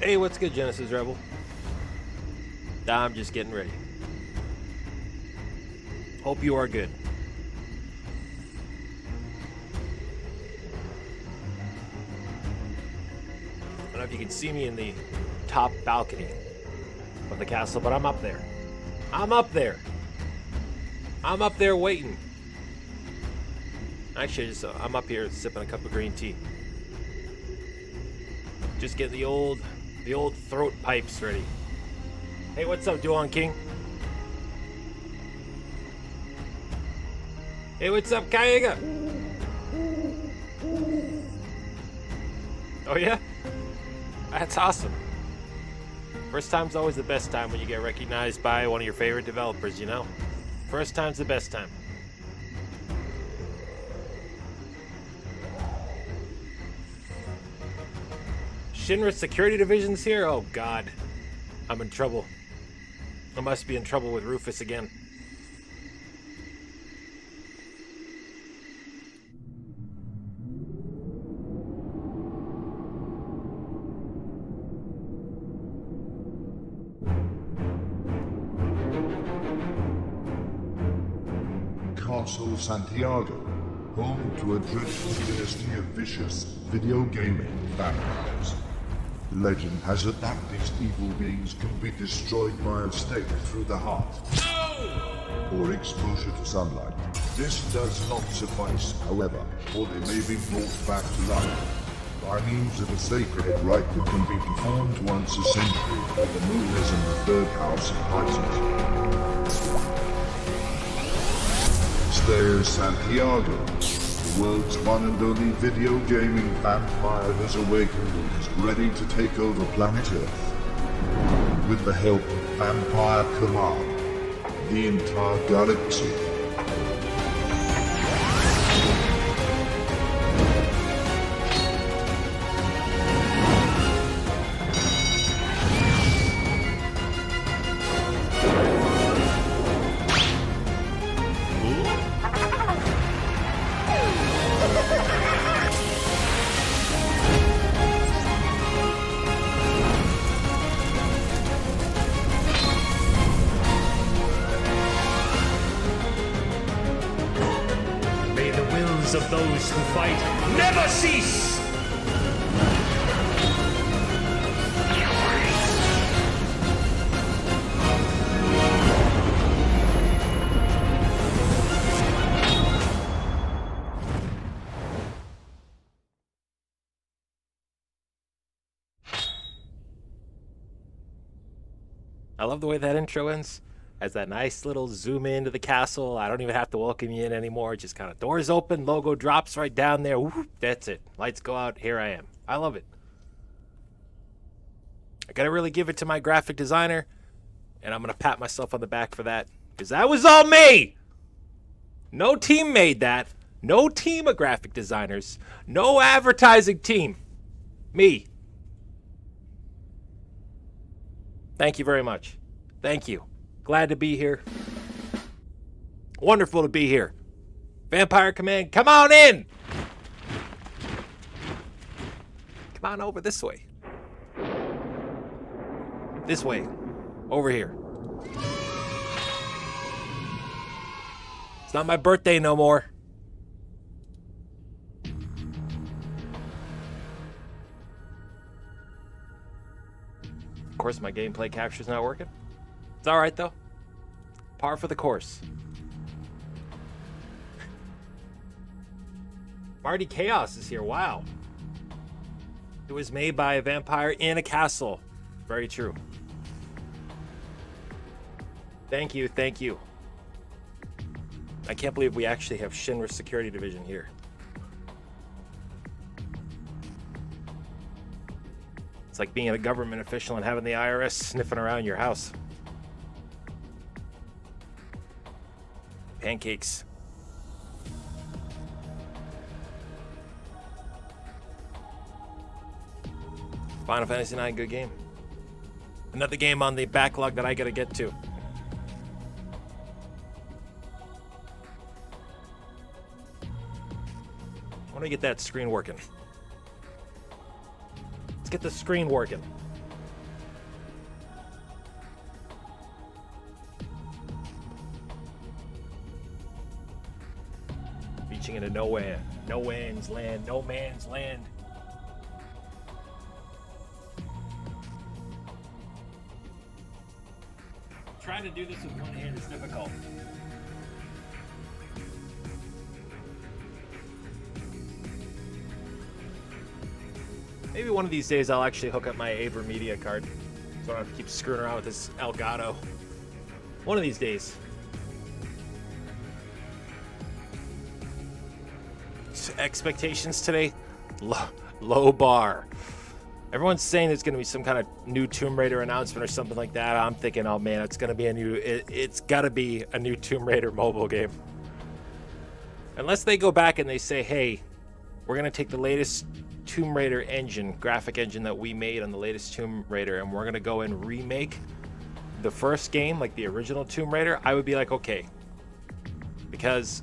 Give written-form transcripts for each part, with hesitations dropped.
Hey, what's good, Genesis Rebel? I'm just getting ready. Hope you are good. I don't know if you can see me in the top balcony of the castle, but I'm up there. I'm up there. I'm up there waiting. Actually, I'm up here sipping a cup of green tea. Just getting the old throat pipes ready. Hey, what's up, Duan King? Hey, what's up, Kaiga? Oh yeah? That's awesome. First time's always the best time when you get recognized by one of your favorite developers, you know? First time's the best time. Shinra Security Division's here? Oh god. I'm in trouble. I must be in trouble with Rufus again. Castle Santiago, home to a dreadful dynasty of vicious video gaming vampires. Legend has it that these evil beings can be destroyed by a stake through the heart, or exposure to sunlight. This does not suffice, however, or they may be brought back to life by means of a sacred rite that can be performed once a century by the rulers in the third house of Pisces. There's Santiago, the world's one and only video gaming vampire has awakened and is ready to take over planet Earth. With the help of Vampire Command, the entire galaxy. Of those who fight never cease! I love the way that intro ends. Has that nice little zoom into the castle. I don't even have to welcome you in anymore. Just kind of doors open, logo drops right down there. Whoop, that's it. Lights go out. Here I am. I love it. I gotta really give it to my graphic designer, and I'm gonna pat myself on the back for that, because that was all me. No team made that. No team of graphic designers. No advertising team. Me. Thank you very much. Thank you. Glad to be here. Wonderful to be here. Vampire Command, come on in! Come on over this way. This way. Over here. It's not my birthday no more. Of course, my gameplay capture's not working. It's alright though. Par for the course. Marty Chaos is here. Wow. It was made by a vampire in a castle. Very true. Thank you, thank you. I can't believe we actually have Shinra Security Division here. It's like being a government official and having the IRS sniffing around your house. Pancakes. Final Fantasy IX, good game. Another game on the backlog that I gotta get to. I want to get that screen working. Let's get the screen working. crashing into nowhere. No man's land. No man's land. Trying to do this with one hand is difficult. Maybe one of these days I'll actually hook up my AverMedia card, so I don't have to keep screwing around with this Elgato. One of these days. Expectations today? Low bar. Everyone's saying there's going to be some kind of new Tomb Raider announcement or something like that. I'm thinking, oh man, it's going to be it's got to be a new Tomb Raider mobile game. Unless they go back and they say, hey, we're going to take the latest Tomb Raider engine, graphic engine that we made on the latest Tomb Raider, and we're going to go and remake the first game, like the original Tomb Raider, I would be like, okay. Because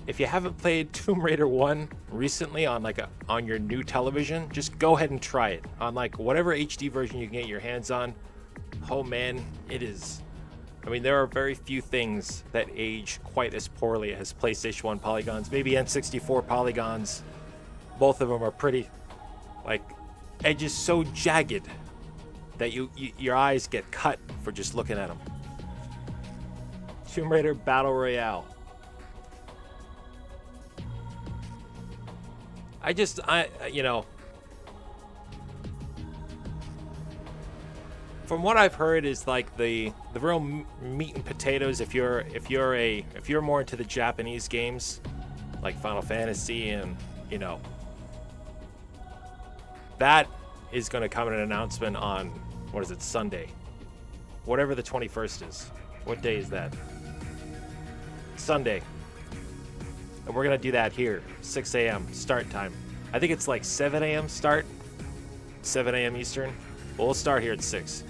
if you haven't played Tomb Raider 1 recently on on your new television, just go ahead and try it on like whatever HD version you can get your hands on. Oh man, it is. I mean, there are very few things that age quite as poorly as PlayStation 1 polygons, maybe N64 polygons. Both of them are pretty, like, edges so jagged that your eyes get cut for just looking at them. Tomb Raider Battle Royale. You know, from what I've heard is like the real meat and potatoes. If you're more into the Japanese games, like Final Fantasy, and you know, that is going to come in an announcement on, what is it, Sunday, whatever the 21st is. What day is that? Sunday. And we're going to do that here, 6 a.m. start time. I think it's like 7 a.m. start, 7 a.m. Eastern. Well, we'll start here at 6.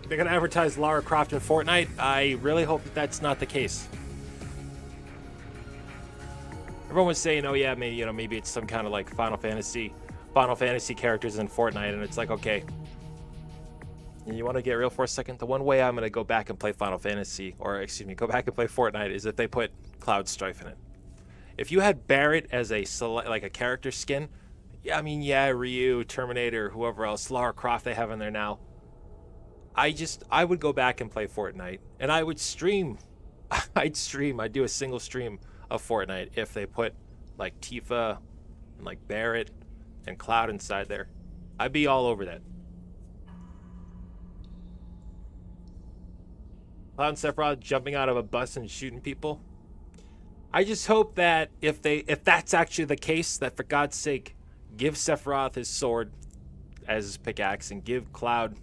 They're going to advertise Lara Croft in Fortnite. I really hope that that's not the case. Everyone was saying, oh yeah, maybe it's some kind of like Final Fantasy characters in Fortnite, and it's like, okay. And you want to get real for a second? The one way I'm going to go back and play Final Fantasy, or excuse me, go back and play Fortnite, is if they put Cloud Strife in it. If you had Barrett as a character skin, yeah, I mean, yeah, Ryu, Terminator, whoever else, Lara Croft they have in there now. I would go back and play Fortnite, and I would stream. I'd do a single stream of Fortnite if they put like Tifa and like Barrett and Cloud inside there. I'd be all over that. Cloud and Sephiroth jumping out of a bus and shooting people. I just hope that if that's actually the case, that for God's sake, give Sephiroth his sword as his pickaxe and give Cloud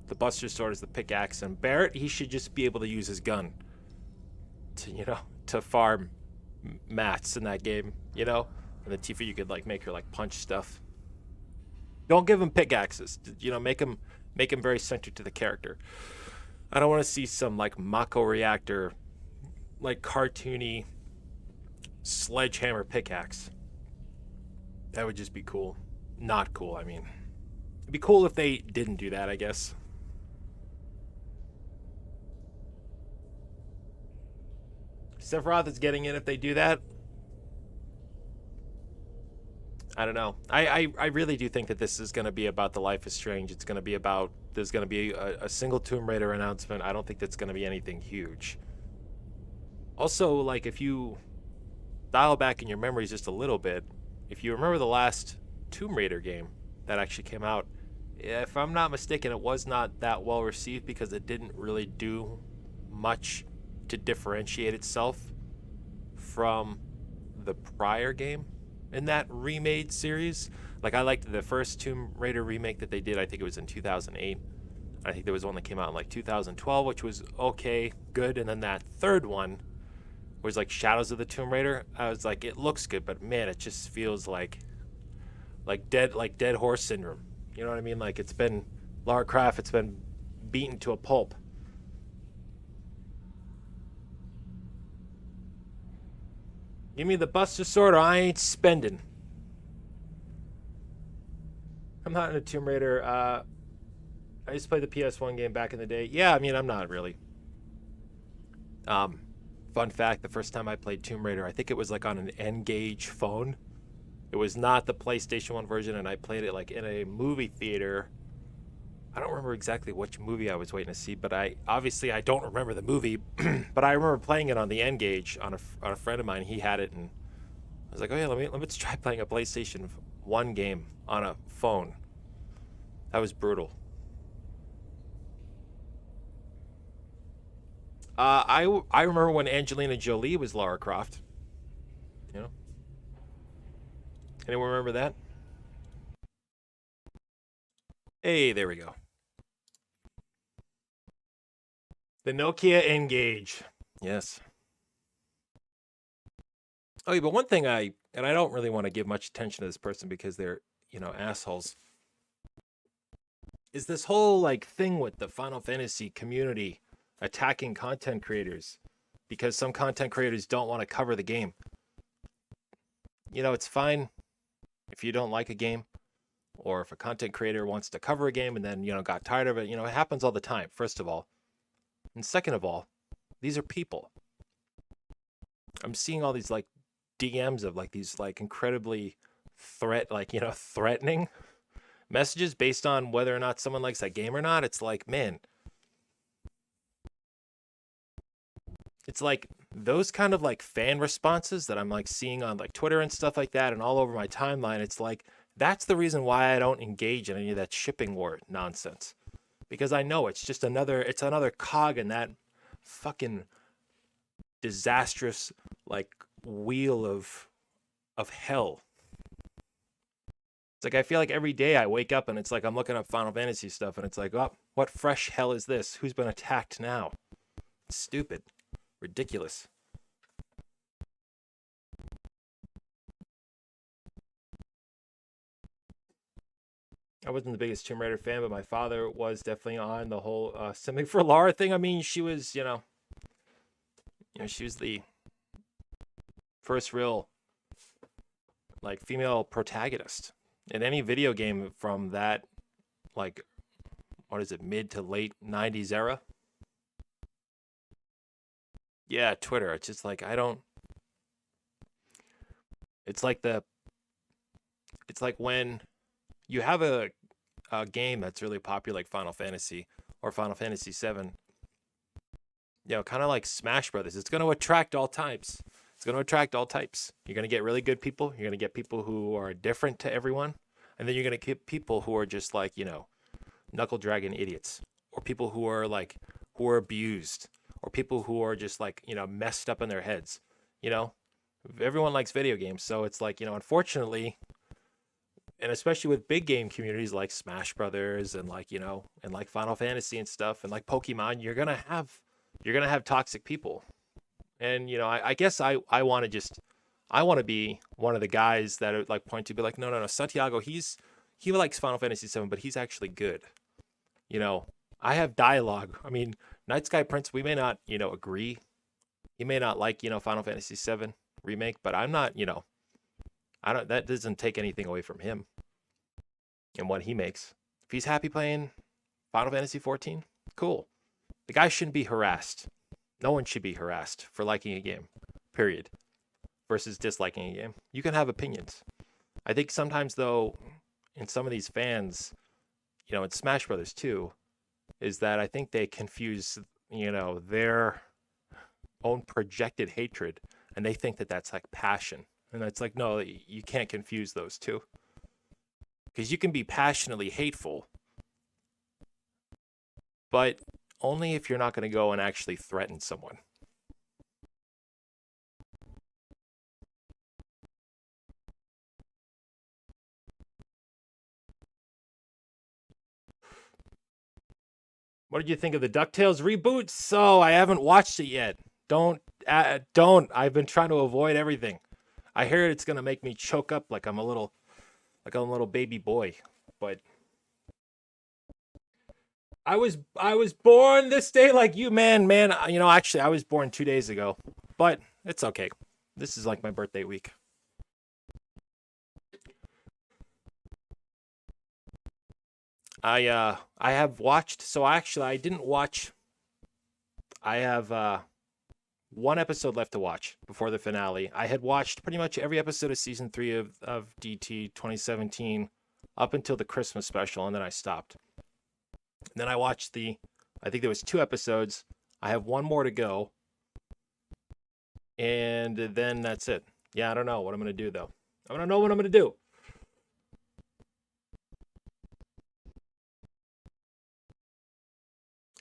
the Buster Sword as the pickaxe, and Barrett, he should just be able to use his gun to farm mats in that game, and the Tifa, you could like make her like punch stuff. Don't give him pickaxes, make him very centered to the character. I don't want to see some like Mako reactor, like cartoony sledgehammer pickaxe. That would just be cool. Not cool, I mean. It'd be cool if they didn't do that, I guess. Sephiroth is getting in if they do that. I don't know. I really do think that this is going to be about the Life is Strange. It's going to be about, there's going to be a single Tomb Raider announcement. I don't think that's going to be anything huge. Also, like, if you dial back in your memories just a little bit, if you remember the last Tomb Raider game that actually came out, if I'm not mistaken, it was not that well received because it didn't really do much to differentiate itself from the prior game in that remade series. Like, I liked the first Tomb Raider remake that they did. I think it was in 2008. I think there was one that came out in like 2012, which was okay, good. And then that third one was like Shadows of the Tomb Raider. I was like, it looks good, but man, it just feels like dead horse syndrome. You know what I mean? Like, it's been Lara Croft, it's been beaten to a pulp. Give me the Buster Sword or I ain't spending. I'm not in a Tomb Raider. I used to play the PS1 game back in the day. Yeah, I mean, I'm not really. Fun fact, the first time I played Tomb Raider, I think it was like on an N-Gage phone. It was not the PlayStation 1 version, and I played it like in a movie theater. I don't remember exactly which movie I was waiting to see, but I don't remember the movie, but I remember playing it on the N-Gage on a friend of mine. He had it, and I was like, oh yeah, let's try playing a PlayStation 1 game on a phone. That was brutal. I remember when Angelina Jolie was Lara Croft. You know? Anyone remember that? Hey, there we go. The Nokia N-Gage. Yes. Oh, yeah, but one thing and I don't really want to give much attention to this person because they're, assholes, is this whole like thing with the Final Fantasy community attacking content creators because some content creators don't want to cover the game. It's fine if you don't like a game, or if a content creator wants to cover a game and then, got tired of it. It happens all the time, first of all. And second of all, these are people. I'm seeing all these like DMs of like these like incredibly threatening messages based on whether or not someone likes that game or not. It's like, man, it's like those kind of like fan responses that I'm like seeing on like Twitter and stuff like that and all over my timeline. It's like, that's the reason why I don't engage in any of that shipping war nonsense. Because I know it's another cog in that fucking disastrous like wheel of hell. It's like, I feel like every day I wake up and it's like I'm looking up Final Fantasy stuff and it's like, oh, what fresh hell is this? Who's been attacked now? It's stupid. Ridiculous. I wasn't the biggest Tomb Raider fan, but my father was definitely on the whole Simming for Lara thing. I mean, she was, she was the first real like female protagonist in any video game from that, like, what is it, mid to late 90s era? Yeah, Twitter. It's just like, it's like when you have a game that's really popular, like Final Fantasy or Final Fantasy 7, kind of like Smash Brothers. It's going to attract all types. It's going to attract all types. You're going to get really good people. You're going to get people who are different to everyone. And then you're going to get people who are just like, knuckle dragging idiots, or people who are abused, or people who are just like, messed up in their heads. Everyone likes video games. So it's like, unfortunately, and especially with big game communities like Smash Brothers and like, and like Final Fantasy and stuff and like Pokemon, you're going to have toxic people. And, I guess I want to be one of the guys that are like point to be like, no, Santiago, he likes Final Fantasy 7, but he's actually good. I have dialogue. I mean, Night Sky Prince, we may not, agree. He may not like, Final Fantasy 7 remake, but I'm not, that doesn't take anything away from him and what he makes. If he's happy playing Final Fantasy 14, cool. The guy shouldn't be harassed. No one should be harassed for liking a game, period, versus disliking a game. You can have opinions. I think sometimes, though, in some of these fans, in Smash Brothers too, is that I think they confuse, their own projected hatred, and they think that that's like passion. And it's like, no, you can't confuse those two. Because you can be passionately hateful, but only if you're not going to go and actually threaten someone. What did you think of the DuckTales reboot? So I haven't watched it yet. Don't. I've been trying to avoid everything. I hear it's gonna make me choke up like I'm a little baby boy. But I was born this day like you, man. Actually, I was born 2 days ago, but it's okay. This is like my birthday week. I have watched. So actually, I didn't watch. I have one episode left to watch before the finale. I had watched pretty much every episode of season 3 of DT 2017 up until the Christmas special, and then I stopped. And then I watched I think there was 2 episodes. I have one more to go. And then that's it. Yeah, I don't know what I'm going to do, though. I don't know what I'm going to do.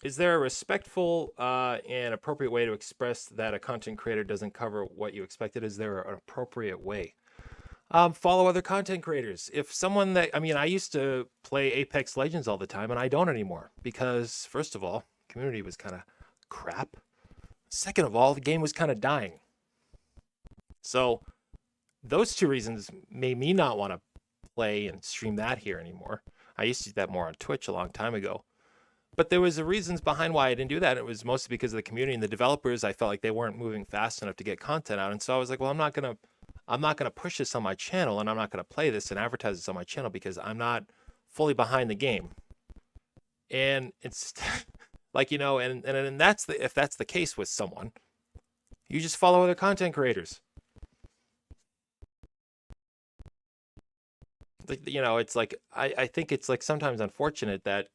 Is there a respectful and appropriate way to express that a content creator doesn't cover what you expected? Is there an appropriate way? Follow other content creators. If someone I used to play Apex Legends all the time, and I don't anymore because, first of all, community was kind of crap. Second of all, the game was kind of dying. So those 2 reasons made me not want to play and stream that here anymore. I used to do that more on Twitch a long time ago. But there was reasons behind why I didn't do that. It was mostly because of the community and the developers. I felt like they weren't moving fast enough to get content out. And so I was like, well, I'm not gonna push this on my channel, and I'm not gonna play this and advertise this on my channel because I'm not fully behind the game. And it's like, and if that's the case with someone, you just follow other content creators. It's like I think it's like sometimes unfortunate that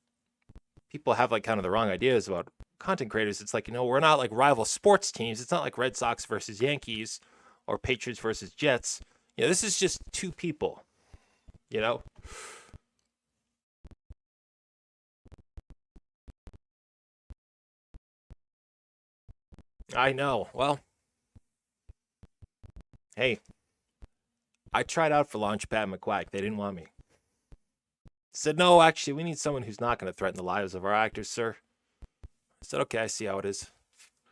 people have like kind of the wrong ideas about content creators. It's like, we're not like rival sports teams. It's not like Red Sox versus Yankees or Patriots versus Jets. This is just 2 people, I know. Well, hey, I tried out for Launchpad McQuack. They didn't want me. Said, no, actually, we need someone who's not going to threaten the lives of our actors, sir. I said, okay, I see how it is.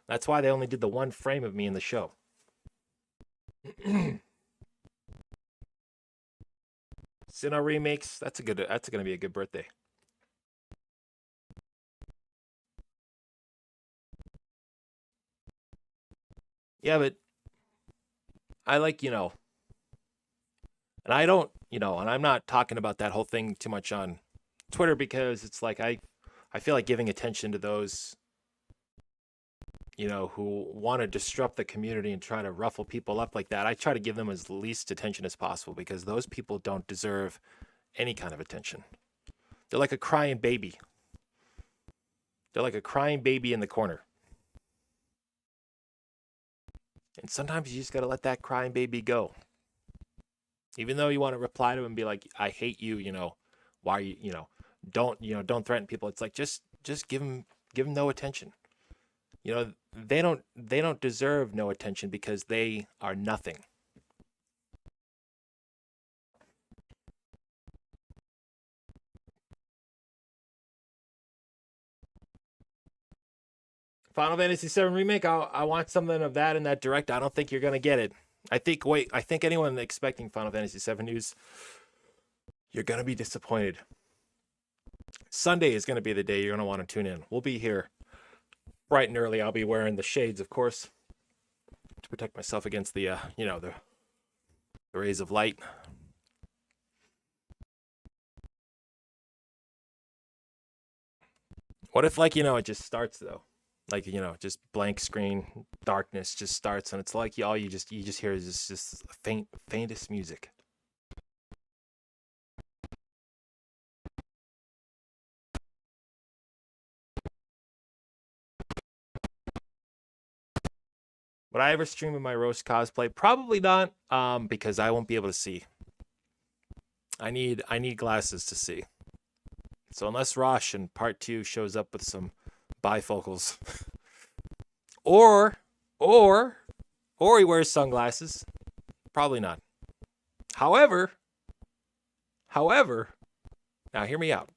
That's why they only did the 1 frame of me in the show. Sinnoh remakes, that's going to be a good birthday. Yeah, but I like, and I don't, and I'm not talking about that whole thing too much on Twitter because it's like I feel like giving attention to those, who want to disrupt the community and try to ruffle people up like that. I try to give them as least attention as possible because those people don't deserve any kind of attention. They're like a crying baby. They're like a crying baby in the corner. And sometimes you just got to let that crying baby go. Even though you want to reply to him and be like, I hate you, why are you, don't threaten people. It's like, just give them no attention. They don't deserve no attention because they are nothing. Final Fantasy VII Remake, I want something of that in that direct. I don't think you're going to get it. I think anyone expecting Final Fantasy VII news, you're going to be disappointed. Sunday is going to be the day you're going to want to tune in. We'll be here bright and early. I'll be wearing the shades, of course, to protect myself against the rays of light. What if, it just starts, though? Just blank screen, darkness just starts, and it's like all you just hear is just faintest music. Would I ever stream in my roast cosplay? Probably not, because I won't be able to see. I need glasses to see. So unless Rosh in part 2 shows up with some bifocals, or he wears sunglasses, probably not. However, now hear me out.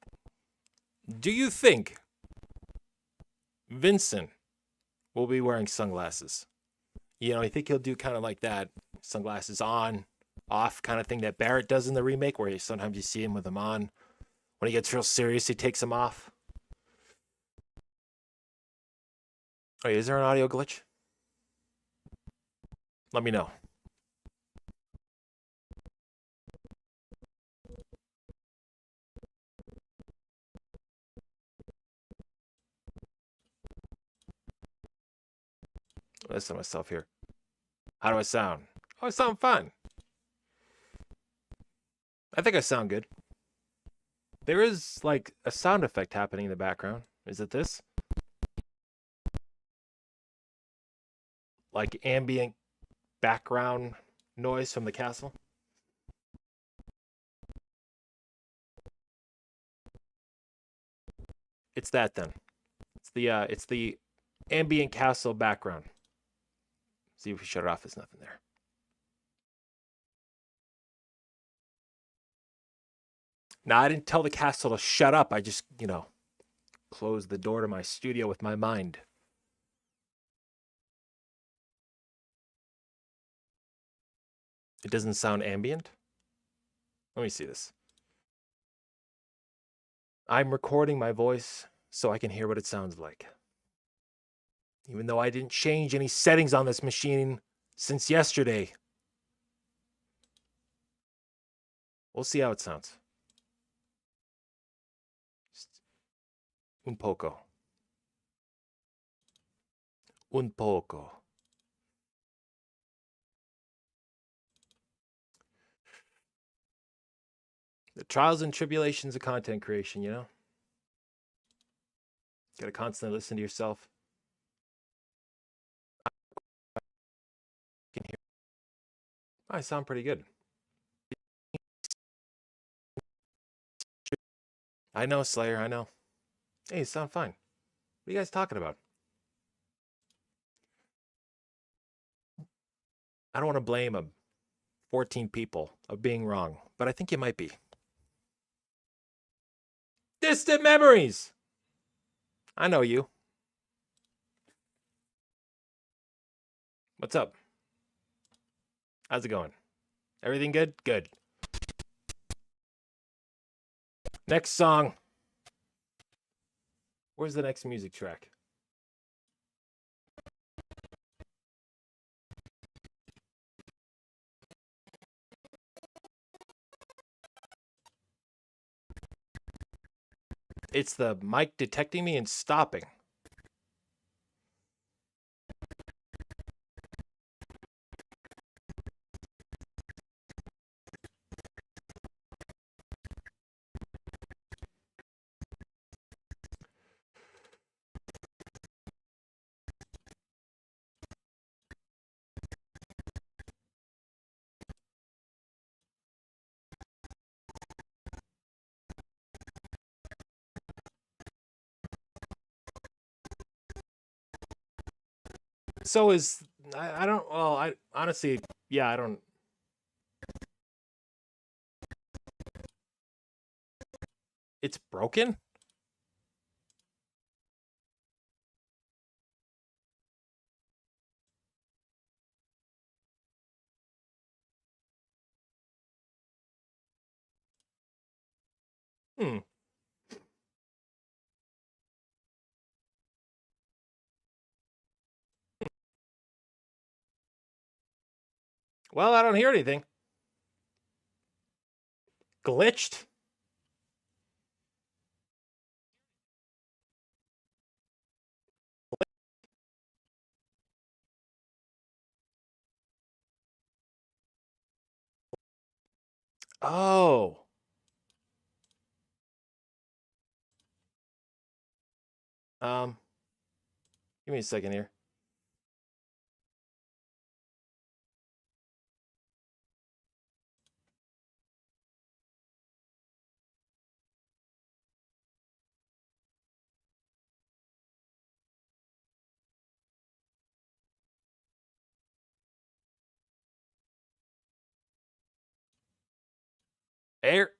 Do you think Vincent will be wearing sunglasses? You think he'll do kind of like that sunglasses on, off kind of thing that Barrett does in the remake, where sometimes you see him with them on. When he gets real serious, he takes them off. Oh, is there an audio glitch? Let me know. Listen to myself here. How do I sound? Oh, I sound fine. I think I sound good. There is, like, a sound effect happening in the background. Is it this? Like ambient background noise from the castle? It's that then. It's the ambient castle background. See if we shut it off. There's nothing there. Now, I didn't tell the castle to shut up. I just, closed the door to my studio with my mind. It doesn't sound ambient? Let me see this. I'm recording my voice so I can hear what it sounds like. Even though I didn't change any settings on this machine since yesterday. We'll see how it sounds. Un poco. Un poco. The trials and tribulations of content creation, you know? You gotta constantly listen to yourself. Can hear. I sound pretty good. I know, Slayer, I know. Hey, you sound fine. What are you guys talking about? I don't want to blame 14 people of being wrong, but I think you might be. Distant memories! I know you. What's up? How's it going? Everything good? Good. Next song. Where's the next music track? It's the mic detecting me and stopping. So is I don't well I honestly yeah I don't. It's broken? Hmm. Well, I don't hear anything. Glitched? Oh. Give me a second here. Air.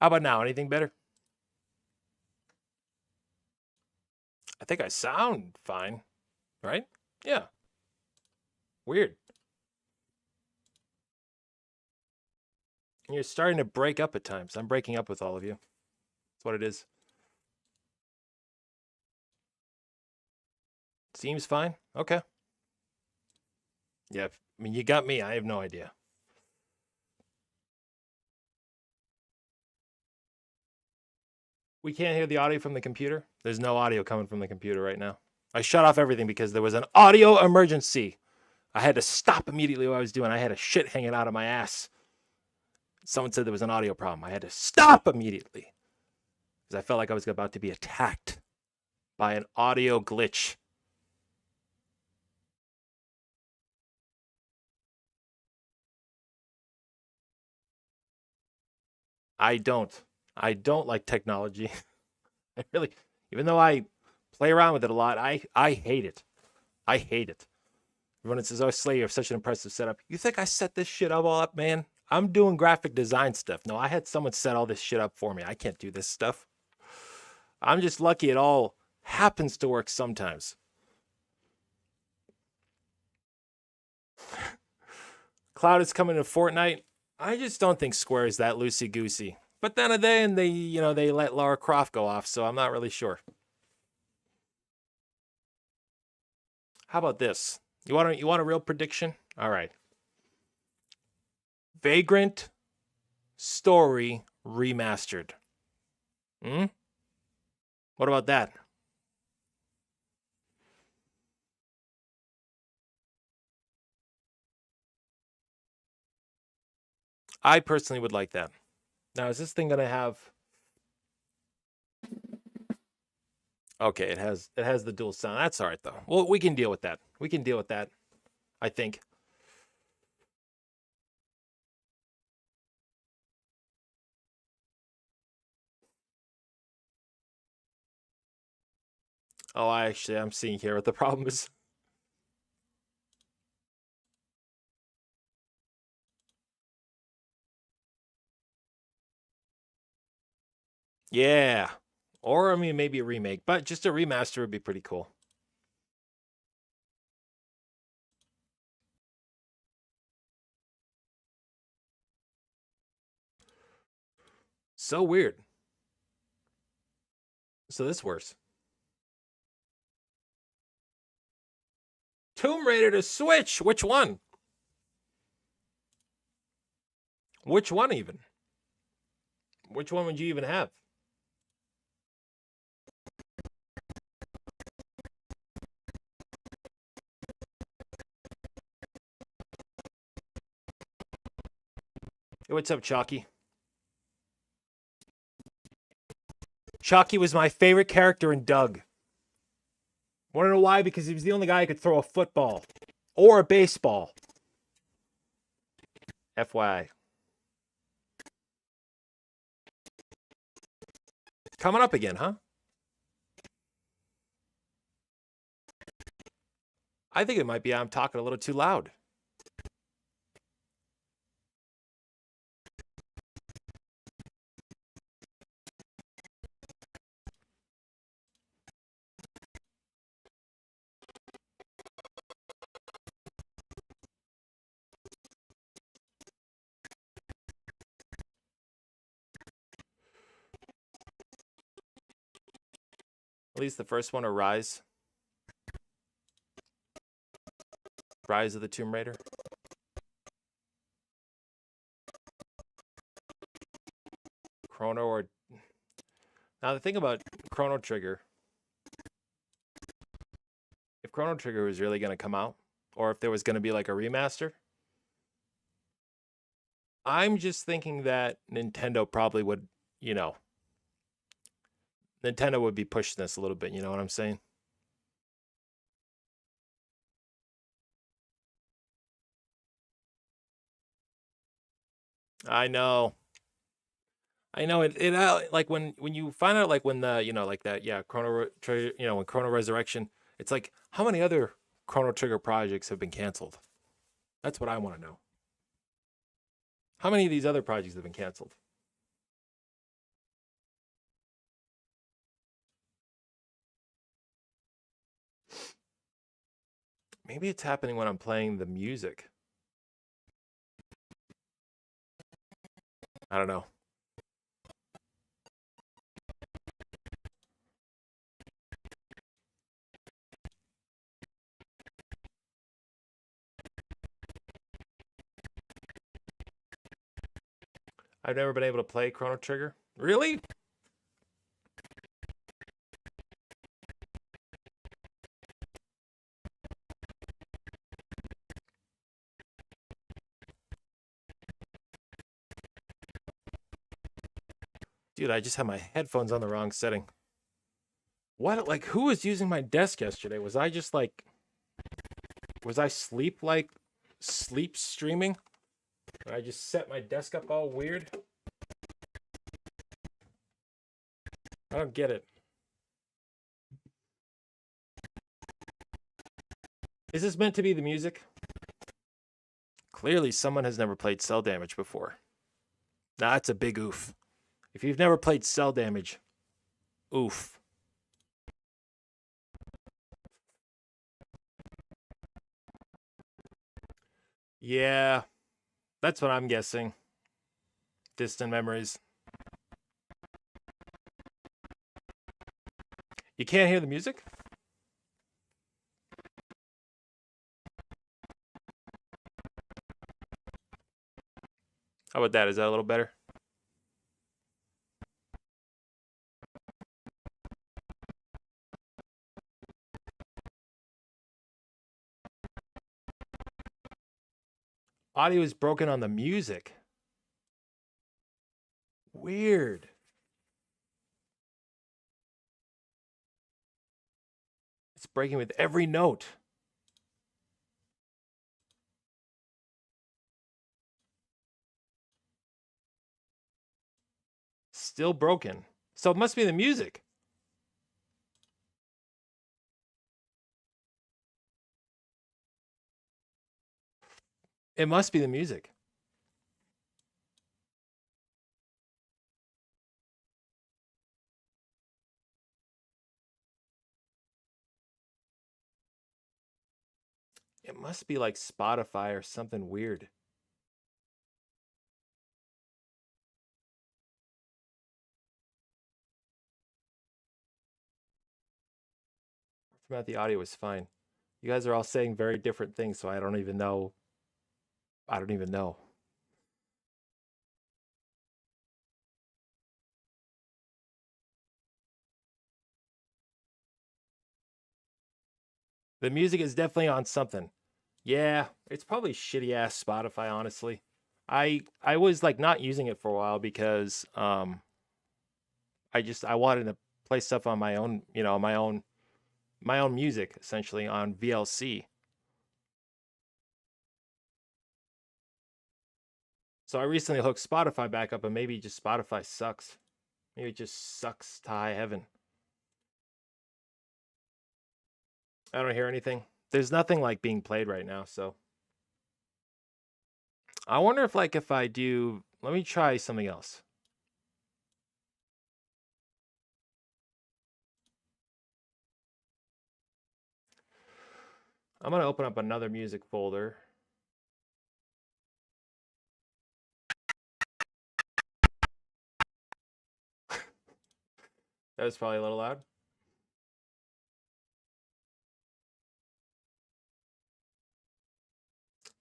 How about now? Anything better? I think I sound fine, right? Yeah. Weird. You're starting to break up at times. I'm breaking up with all of you. That's what it is. Seems fine. Okay. Yeah, I mean, you got me. I have no idea. We can't hear the audio from the computer. There's no audio coming from the computer right now. I shut off everything because there was an audio emergency. I had to stop immediately what I was doing. I had a shit hanging out of my ass. Someone said there was an audio problem. I had to stop immediately because I felt like I was about to be attacked by an audio glitch. I don't like technology. I really, even though I play around with it a lot, I hate it. I hate it. Everyone says, "Oh, Slayer, you have such an impressive setup." You think I set this shit all up, man? I'm doing graphic design stuff. No, I had someone set all this shit up for me. I can't do this stuff. I'm just lucky it all happens to work sometimes. Cloud is coming to Fortnite. I just don't think Square is that loosey-goosey. But then again, they let Lara Croft go off, so I'm not really sure. How about this? You want a real prediction? All right. Vagrant Story remastered. What about that? I personally would like that. Now, is this thing gonna have? Okay, it has the dual sound. That's all right though. Well, we can deal with that. We can deal with that. I think. Oh, I'm seeing here what the problem is. Yeah. Or, I mean, maybe a remake, but just a remaster would be pretty cool. So weird. So this works. Tomb Raider to Switch. Which one? Which one even? Which one would you even have? Hey, what's up, Chalky? Chalky was my favorite character in Doug. Want to know why? Because he was the only guy who could throw a football or a baseball. FYI. Coming up again, huh? I think it might be I'm talking a little too loud. At least the first one, or Rise. Rise of the Tomb Raider. Chrono or... Now the thing about Chrono Trigger, if Chrono Trigger was really going to come out, or if there was going to be like a remaster, I'm just thinking that Nintendo probably would, Nintendo would be pushing this a little bit, you know what I'm saying? I know. I know it like when you find out, like when the, like that, yeah, Chrono Trigger, when Chrono Resurrection, it's like, how many other Chrono Trigger projects have been canceled? That's what I want to know. How many of these other projects have been canceled? Maybe it's happening when I'm playing the music. I don't know. I've never been able to play Chrono Trigger. Really? Dude, I just had my headphones on the wrong setting. What? Like, who was using my desk yesterday? Was I just like... Was I sleep streaming? I just set my desk up all weird? I don't get it. Is this meant to be the music? Clearly, someone has never played Cell Damage before. Nah, that's a big oof. If you've never played Cell Damage, oof. Yeah, that's what I'm guessing. Distant memories. You can't hear the music? How about that? Is that a little better? Audio is broken on the music. Weird. It's breaking with every note. Still broken. So it must be the music. It must be the music. It must be like Spotify or something weird. From that, the audio was fine. You guys are all saying very different things, so I don't even know. I don't even know. The music is definitely on something. Yeah, it's probably shitty ass Spotify, honestly. I was like not using it for a while because I wanted to play stuff on my own, my own music essentially on VLC. So I recently hooked Spotify back up, and maybe just Spotify sucks. Maybe it just sucks to high heaven. I don't hear anything. There's nothing like being played right now, so I wonder if I do, let me try something else. I'm going to open up another music folder. That was probably a little loud.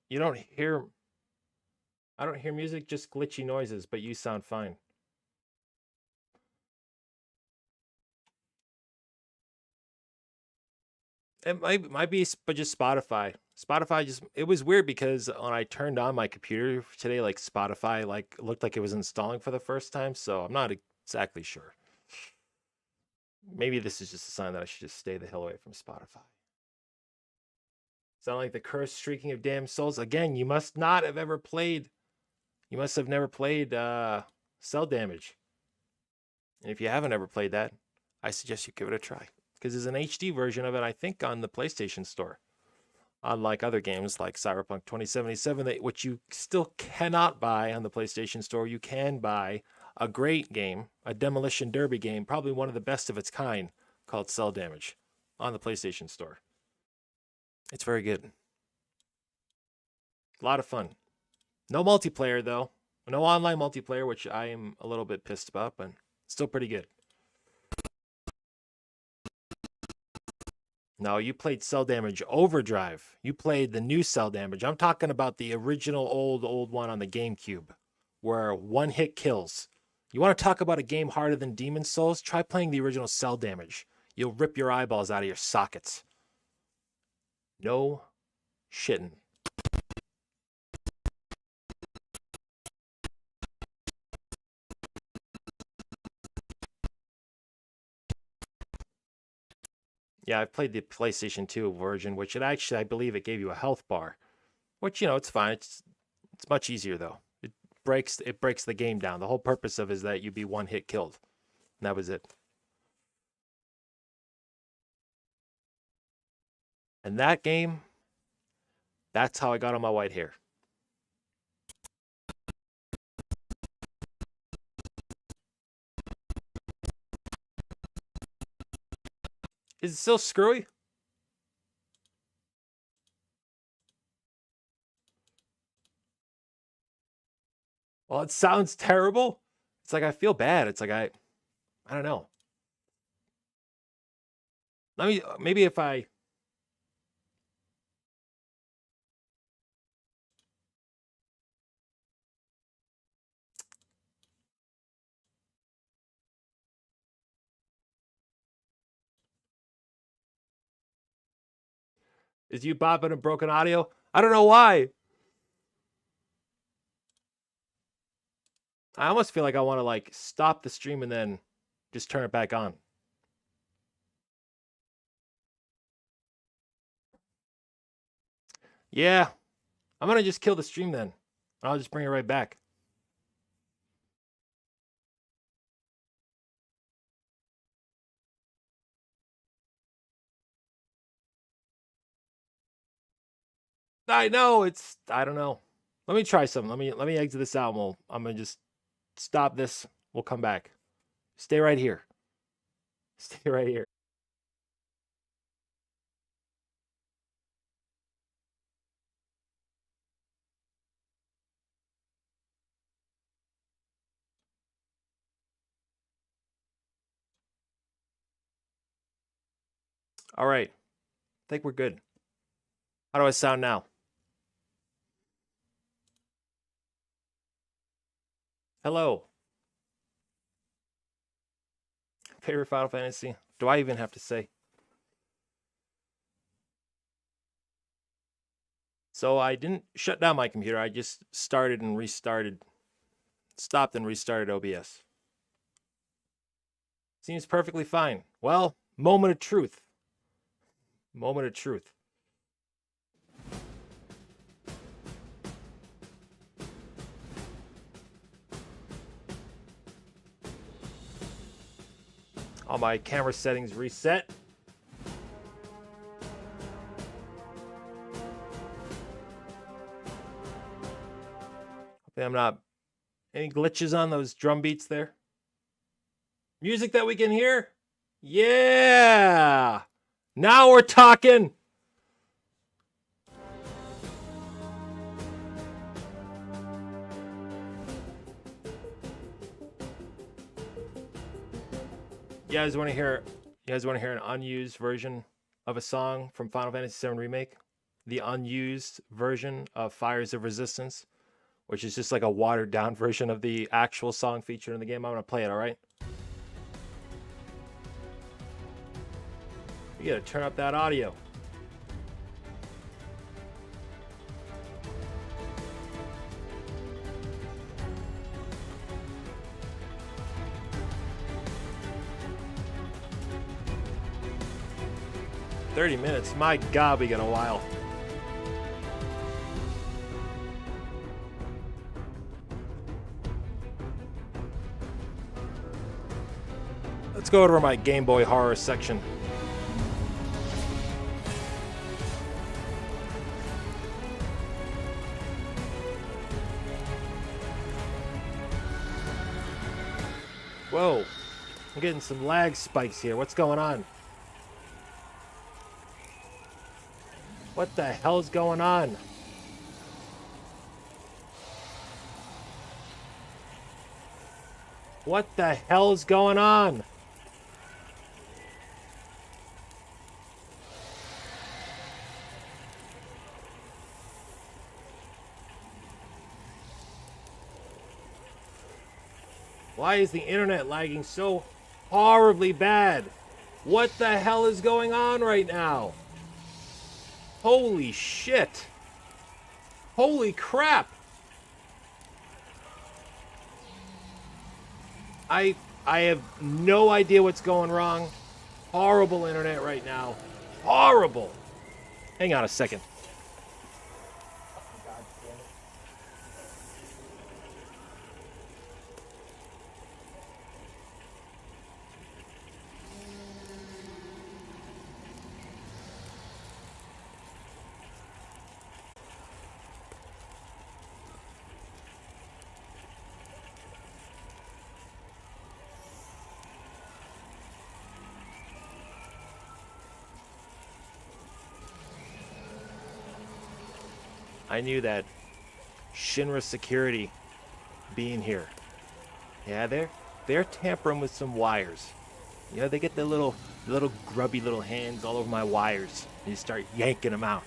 You don't hear, I don't hear music, just glitchy noises, but you sound fine. It might be, but just Spotify. Spotify just, it was weird because when I turned on my computer today, like Spotify, like looked like it was installing for the first time. So I'm not exactly sure. Maybe this is just a sign that I should just stay the hell away from Spotify. Sound like the cursed streaking of damn souls. Again, you must not have ever played. You must have never played Cell Damage. And if you haven't ever played that, I suggest you give it a try. Because there's an HD version of it, I think, on the PlayStation Store. Unlike other games like Cyberpunk 2077, which you still cannot buy on the PlayStation Store, you can buy a great game, a Demolition Derby game, probably one of the best of its kind, called Cell Damage on the PlayStation Store. It's very good. A lot of fun. No multiplayer, though. No online multiplayer, which I am a little bit pissed about, but still pretty good. No, you played Cell Damage Overdrive. You played the new Cell Damage. I'm talking about the original old one on the GameCube, where one hit kills. You want to talk about a game harder than Demon's Souls? Try playing the original Cell Damage. You'll rip your eyeballs out of your sockets. No shitting. Yeah, I've played the PlayStation 2 version, which it actually, I believe it gave you a health bar, which, you know, it's fine. It's much easier though. It breaks the game down. The whole purpose of it is that you be one hit killed. And that was it. And that game, that's how I got on my white hair. Is it still screwy? Well, it sounds terrible. It's like I feel bad. It's like I don't know. Let me maybe if I is you bopping a broken audio? I don't know why. I almost feel like I want to like stop the stream and then just turn it back on. Yeah. I'm going to just kill the stream then. I'll just bring it right back. I know I don't know. Let me try something. Let me exit this out. I'm going to just stop this. We'll come back. Stay right here. Stay right here. All right. I think we're good. How do I sound now? Hello. Favorite Final Fantasy? Do I even have to say? So I didn't shut down my computer. I just started and restarted. Stopped and restarted OBS. Seems perfectly fine. Well, moment of truth. Moment of truth. All my camera settings reset. Hopefully I'm not any glitches on those drum beats there. Music that we can hear? Yeah! Now we're talking! You guys want to hear an unused version of a song from Final Fantasy VII Remake? The unused version of Fires of Resistance, which is just like a watered down version of the actual song featured in the game. I'm going to play it, all right? You got to turn up that audio. "30 minutes, my God, we got a while." Let's go over to my Game Boy horror section. Whoa, I'm getting some lag spikes here. What's going on? What the hell's going on? What the hell's going on? Why is the internet lagging so horribly bad? What the hell is going on right now? Holy shit. Holy crap. I have no idea what's going wrong. horrible internet right now. Horrible. Hang on a second. I knew that Shinra security being here. Yeah, they're tampering with some wires. You know, they get their little grubby little hands all over my wires. And you start yanking them out.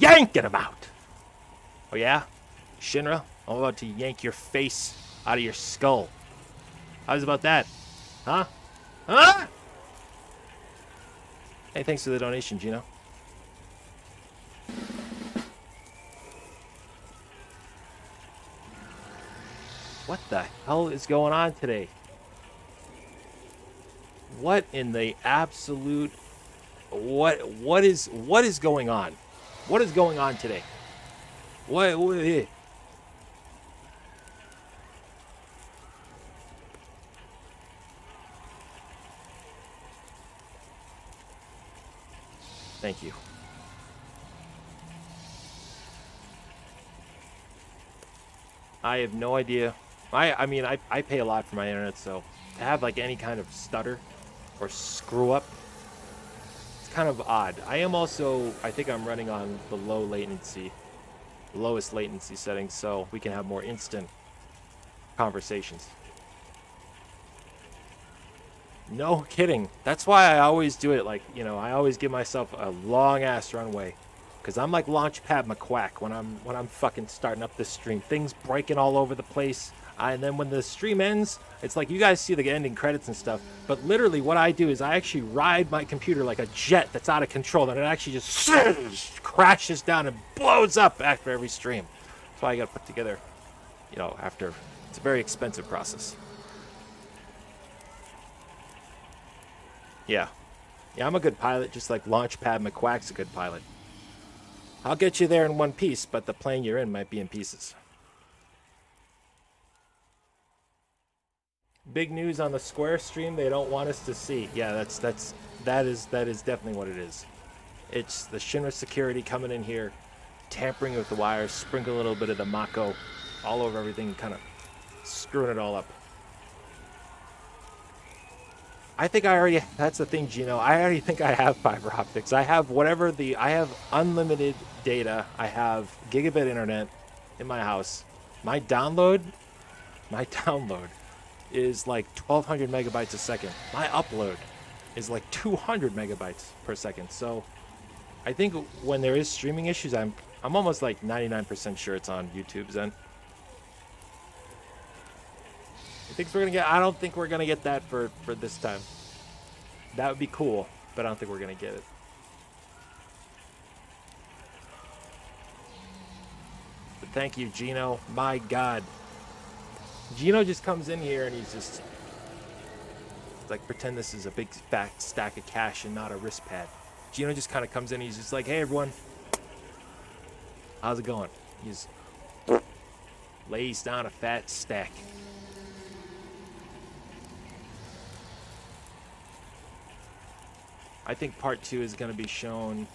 Yanking them out! Oh yeah? Shinra, I'm about to yank your face out of your skull. How's about that? Huh? Huh? Hey, thanks for the donation, Gino. What the hell is going on today? What in the absolute... What is going on? What is going on today? What Thank you. I have no idea. I mean, I pay a lot for my internet, so to have like any kind of stutter or screw up, it's kind of odd. I am also, I think I'm running on the lowest latency settings, so we can have more instant conversations. No kidding. That's why I always do it like, you know, I always give myself a long ass runway. Cause I'm like Launchpad McQuack when I'm fucking starting up this stream. Things breaking all over the place. And then when the stream ends, it's like you guys see the ending credits and stuff. But literally what I do is I actually ride my computer like a jet that's out of control. And it actually just crashes down and blows up after every stream. That's why I got to put together, you know, after. It's a very expensive process. Yeah. Yeah, I'm a good pilot, just like Launchpad McQuack's a good pilot. I'll get you there in one piece, but the plane you're in might be in pieces. Big news on the Square stream they don't want us to see. Yeah, that is definitely what it is. It's the Shinra security coming in here, tampering with the wires, sprinkle a little bit of the Mako all over everything, kind of screwing it all up. I think I already, that's the thing, Gino. I already think I have fiber optics. I have I have unlimited data. I have gigabit internet in my house. My download is like 1,200 megabytes a second. My upload is like 200 megabytes per second. So I think when there is streaming issues, I'm almost like 99% sure it's on YouTube's end. I don't think we're gonna get that for this time. That would be cool, but I don't think we're gonna get it. But thank you, Gino. My God. Gino just comes in here and he's just like, pretend this is a big fat stack of cash and not a wrist pad. Gino just kind of comes in and he's just like, hey everyone, how's it going? He just lays down a fat stack. I think part 2 is going to be shown.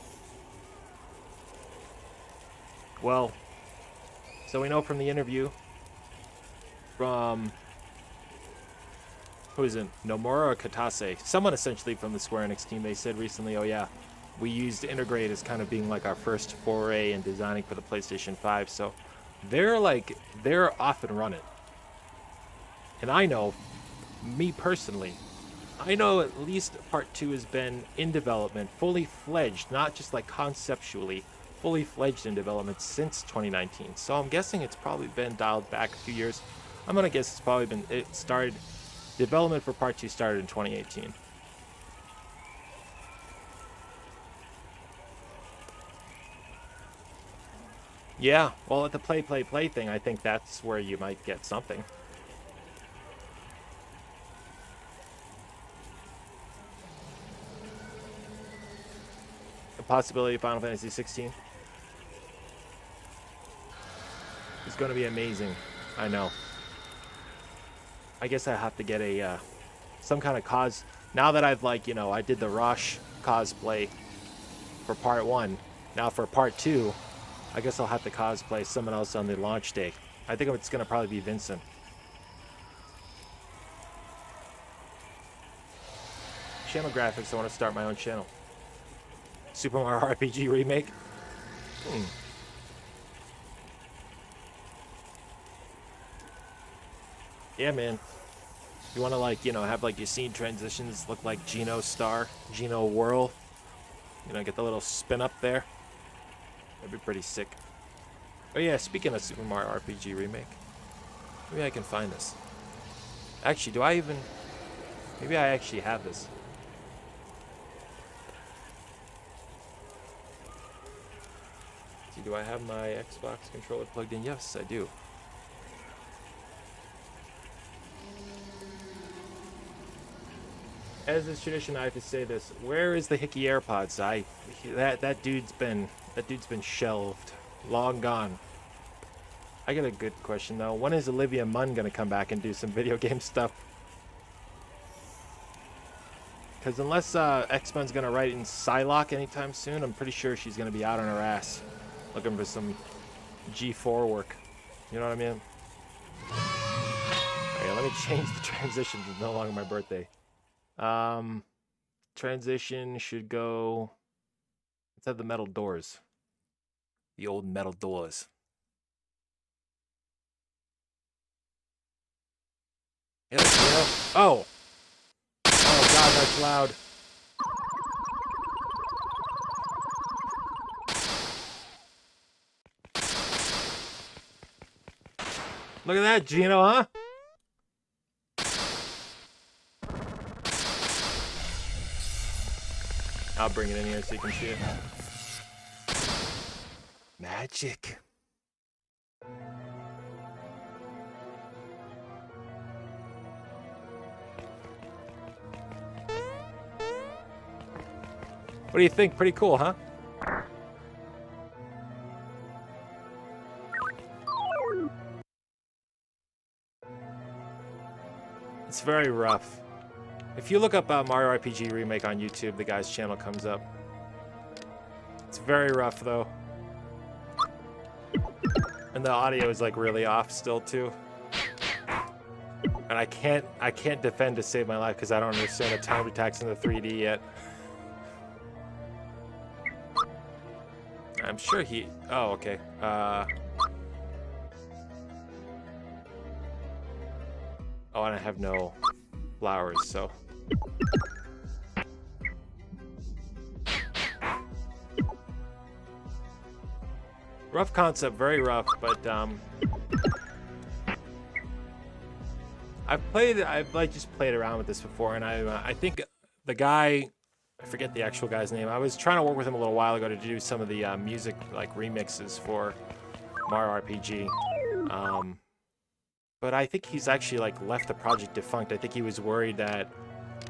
Well, so we know from the interview from, who is it, Nomura or Katase? Someone essentially from the Square-Enix team. They said recently, oh yeah, we used Integrate as kind of being like our first foray in designing for the PlayStation 5. So they're off and running. And I know, me personally, I know at least part 2 has been in development, fully fledged, not just like conceptually, fully fledged in development since 2019. So I'm guessing it's probably been dialed back a few years. I'm gonna guess it's probably been, development for part 2 started in 2018. Yeah, well, at the play thing, I think that's where you might get something. The possibility of Final Fantasy 16 is going to be amazing. I know. I guess I have to get a some kind of cause. Now that I've like, you know, I did the Rush cosplay for part 1. Now for part 2, I guess I'll have to cosplay someone else on the launch day. I think it's going to probably be Vincent. Channel graphics, I want to start my own channel. Super Mario RPG remake. Yeah, man. You want to, like, you know, have like your scene transitions look like Geno Star, Geno Whirl. You know, get the little spin up there. That'd be pretty sick. Oh yeah, speaking of Super Mario RPG remake, maybe I can find this. Actually, do I even? Maybe I actually have this. See, do I have my Xbox controller plugged in? Yes, I do. As is tradition, I have to say this. Where is the Hickey AirPods? That dude's been shelved, long gone. I got a good question though. When is Olivia Munn gonna come back and do some video game stuff? Because unless X-Men's gonna write in Psylocke anytime soon, I'm pretty sure she's gonna be out on her ass, looking for some G4 work. You know what I mean? Okay, let me change the transition to no longer my birthday. Transition should go. Let's have the metal doors. The old metal doors. Yeah, oh! Oh god, that's loud. Look at that, Gino, huh? I'll bring it in here so you can see it. Magic. What do you think? Pretty cool, huh? It's very rough. If you look up Mario RPG Remake on YouTube, the guy's channel comes up. It's very rough, though. And the audio is like really off still, too. And I can't defend to save my life because I don't understand the time attacks in the 3D yet. I'm sure he... Oh, okay. Oh, and I have no flowers, so... Rough concept, very rough, but I've like just played around with this before, and I think the guy, I forget the actual guy's name. I was trying to work with him a little while ago to do some of the music like remixes for Mario RPG, but I think he's actually like left the project defunct. I think he was worried that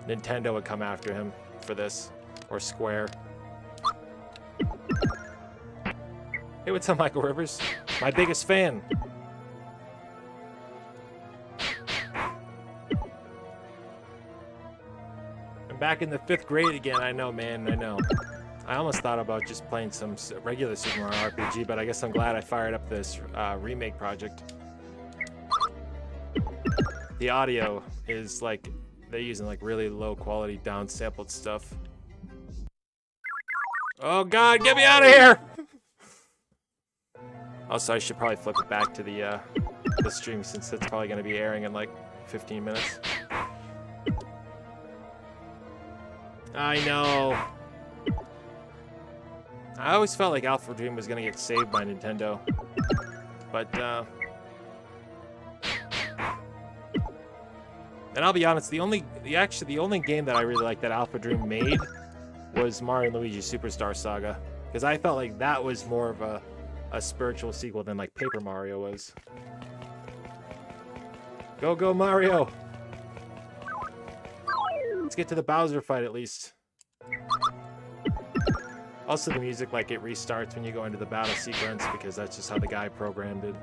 Nintendo would come after him for this, or Square. Hey, what's up, Michael Rivers? My biggest fan. I'm back in the 5th grade again. I know, man. I know. I almost thought about just playing some regular Super Mario RPG, but I guess I'm glad I fired up this remake project. The audio is like, they're using like really low quality down-sampled stuff. Oh God, get me out of here! Also, I should probably flip it back to the stream since it's probably going to be airing in like 15 minutes. I know. I always felt like Alpha Dream was going to get saved by Nintendo. But, and I'll be honest, the only game that I really liked that Alpha Dream made was Mario & Luigi Superstar Saga. Because I felt like that was more of a spiritual sequel than like Paper Mario was. Go, go, Mario! Let's get to the Bowser fight at least. Also, the music, like, it restarts when you go into the battle sequence because that's just how the guy programmed it.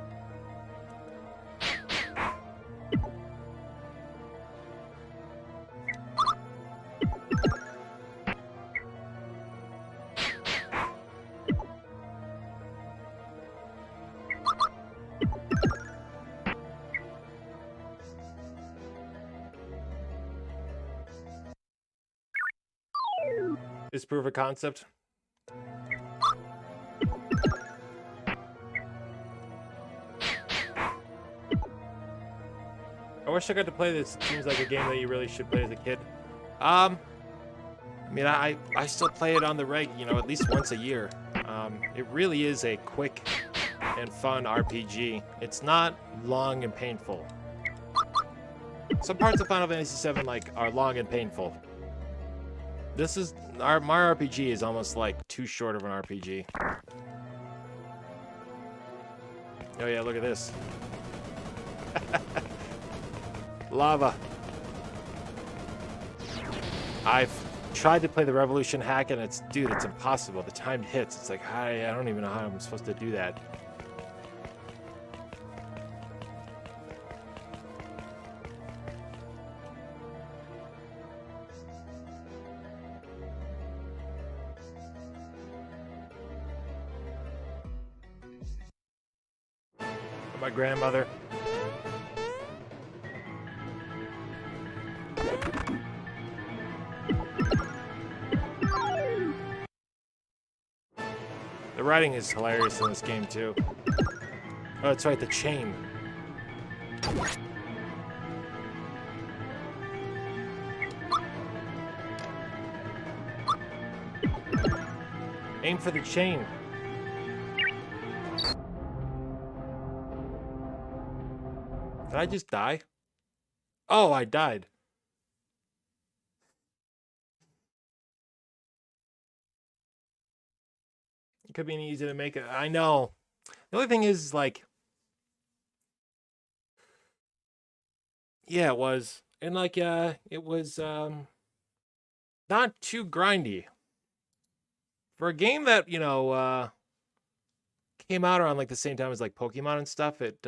Is proof of concept? I wish I got to play this. It seems like a game that you really should play as a kid. I mean, I still play it on the reg, you know, at least once a year. It really is a quick and fun RPG. It's not long and painful. Some parts of Final Fantasy VII like are long and painful. This is my RPG is almost like too short of an RPG. Oh yeah, look at this. Lava. I've tried to play the Revolution hack and it's, dude, it's impossible. The timed hits, it's like, I don't even know how I'm supposed to do that. My grandmother. The writing is hilarious in this game too. Oh, that's right, the chain. Aim for the chain. Did I just die? Oh, I died. It could be easy to make it. I know. The only thing is, like, yeah, it was. And, like, it was, not too grindy. For a game that, you know, came out around, like, the same time as, like, Pokemon and stuff, it,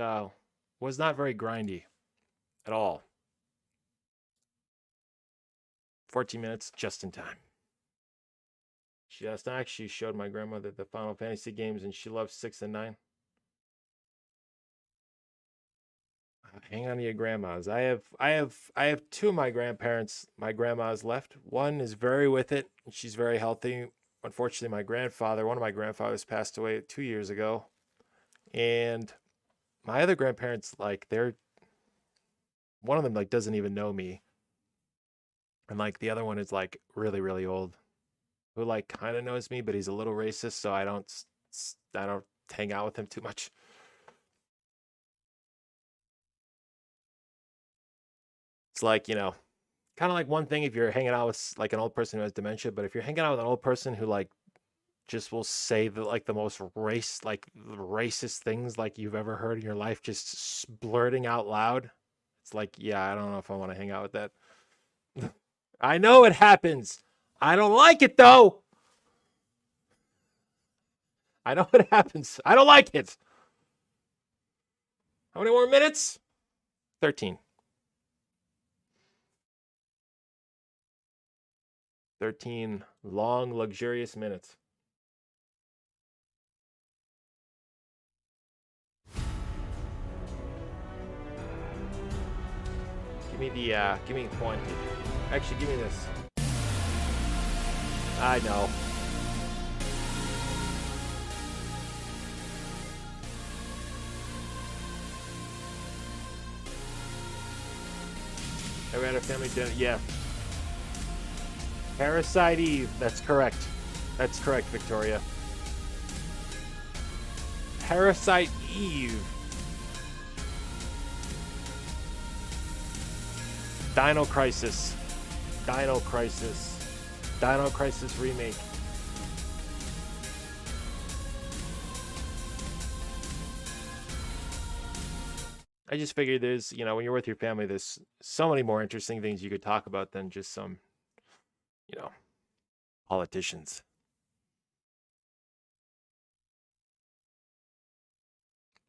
was not very grindy at all. 14 minutes, just in time. She actually showed my grandmother the Final Fantasy games, and she loves 6 and 9. Hang on to your grandmas. I have two of my grandparents, my grandmas left. One is very with it, and she's very healthy. Unfortunately, my grandfather, one of my grandfathers passed away 2 years ago. And my other grandparents, like, one of them, like, doesn't even know me. And, like, the other one is, like, really, really old. Who, like, kind of knows me, but he's a little racist, so I don't hang out with him too much. It's like, you know, kind of like one thing if you're hanging out with, like, an old person who has dementia, but if you're hanging out with an old person who, like, just will say the, like, the most racist things, like, you've ever heard in your life, just blurting out loud, it's like, yeah, I don't know if I want to hang out with that. I know it happens. I don't like it, though. I know it happens. I don't like it. How many more minutes? 13. 13 long, luxurious minutes. Give me 20. Actually, give me this. I know. Ever had a family dinner? Yeah. Parasite Eve. That's correct. That's correct, Victoria. Parasite Eve. Dino Crisis. Dino Crisis. Dino Crisis Remake. I just figured there's, you know, when you're with your family, there's so many more interesting things you could talk about than just some, you know, politicians.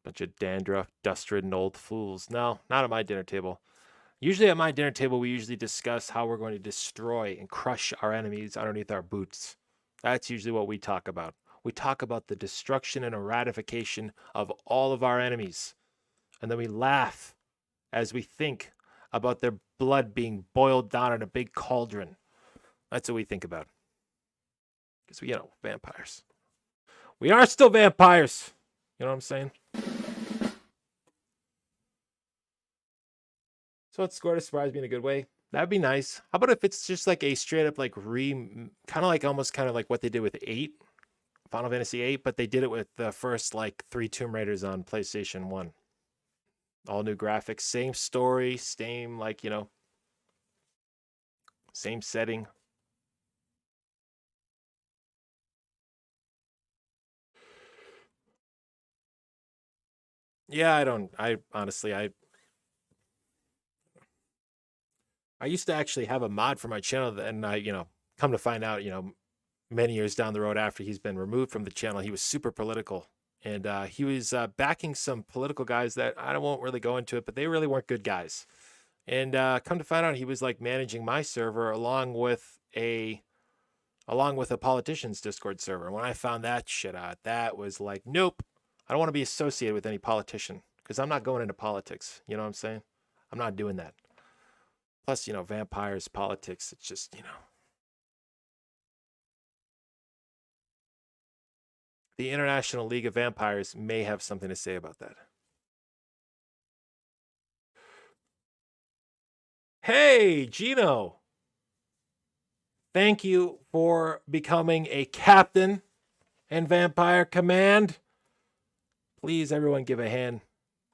Bunch of dandruff, dust-ridden old fools. No, not at my dinner table. Usually at my dinner table, we usually discuss how we're going to destroy and crush our enemies underneath our boots. That's usually what we talk about. We talk about the destruction and eradication of all of our enemies. And then we laugh as we think about their blood being boiled down in a big cauldron. That's what we think about. Because we, vampires. We are still vampires. You know what I'm saying? So it's Square to surprise me in a good way. That'd be nice. How about if it's just like a straight up like kind of like what they did with 8, Final Fantasy 8, but they did it with the first like 3 Tomb Raiders on PlayStation 1. All new graphics, same story, same same setting. Yeah, I honestly, I used to actually have a mod for my channel, and I, come to find out, many years down the road after he's been removed from the channel, he was super political. And he was backing some political guys that I won't really go into it, but they really weren't good guys. And come to find out, he was like managing my server along with a politician's Discord server. And when I found that shit out, that was like, nope, I don't want to be associated with any politician because I'm not going into politics. You know what I'm saying? I'm not doing that. Plus, vampires, politics, it's just, The International League of Vampires may have something to say about that. Hey, Gino. Thank you for becoming a captain in Vampire Command. Please, everyone, give a hand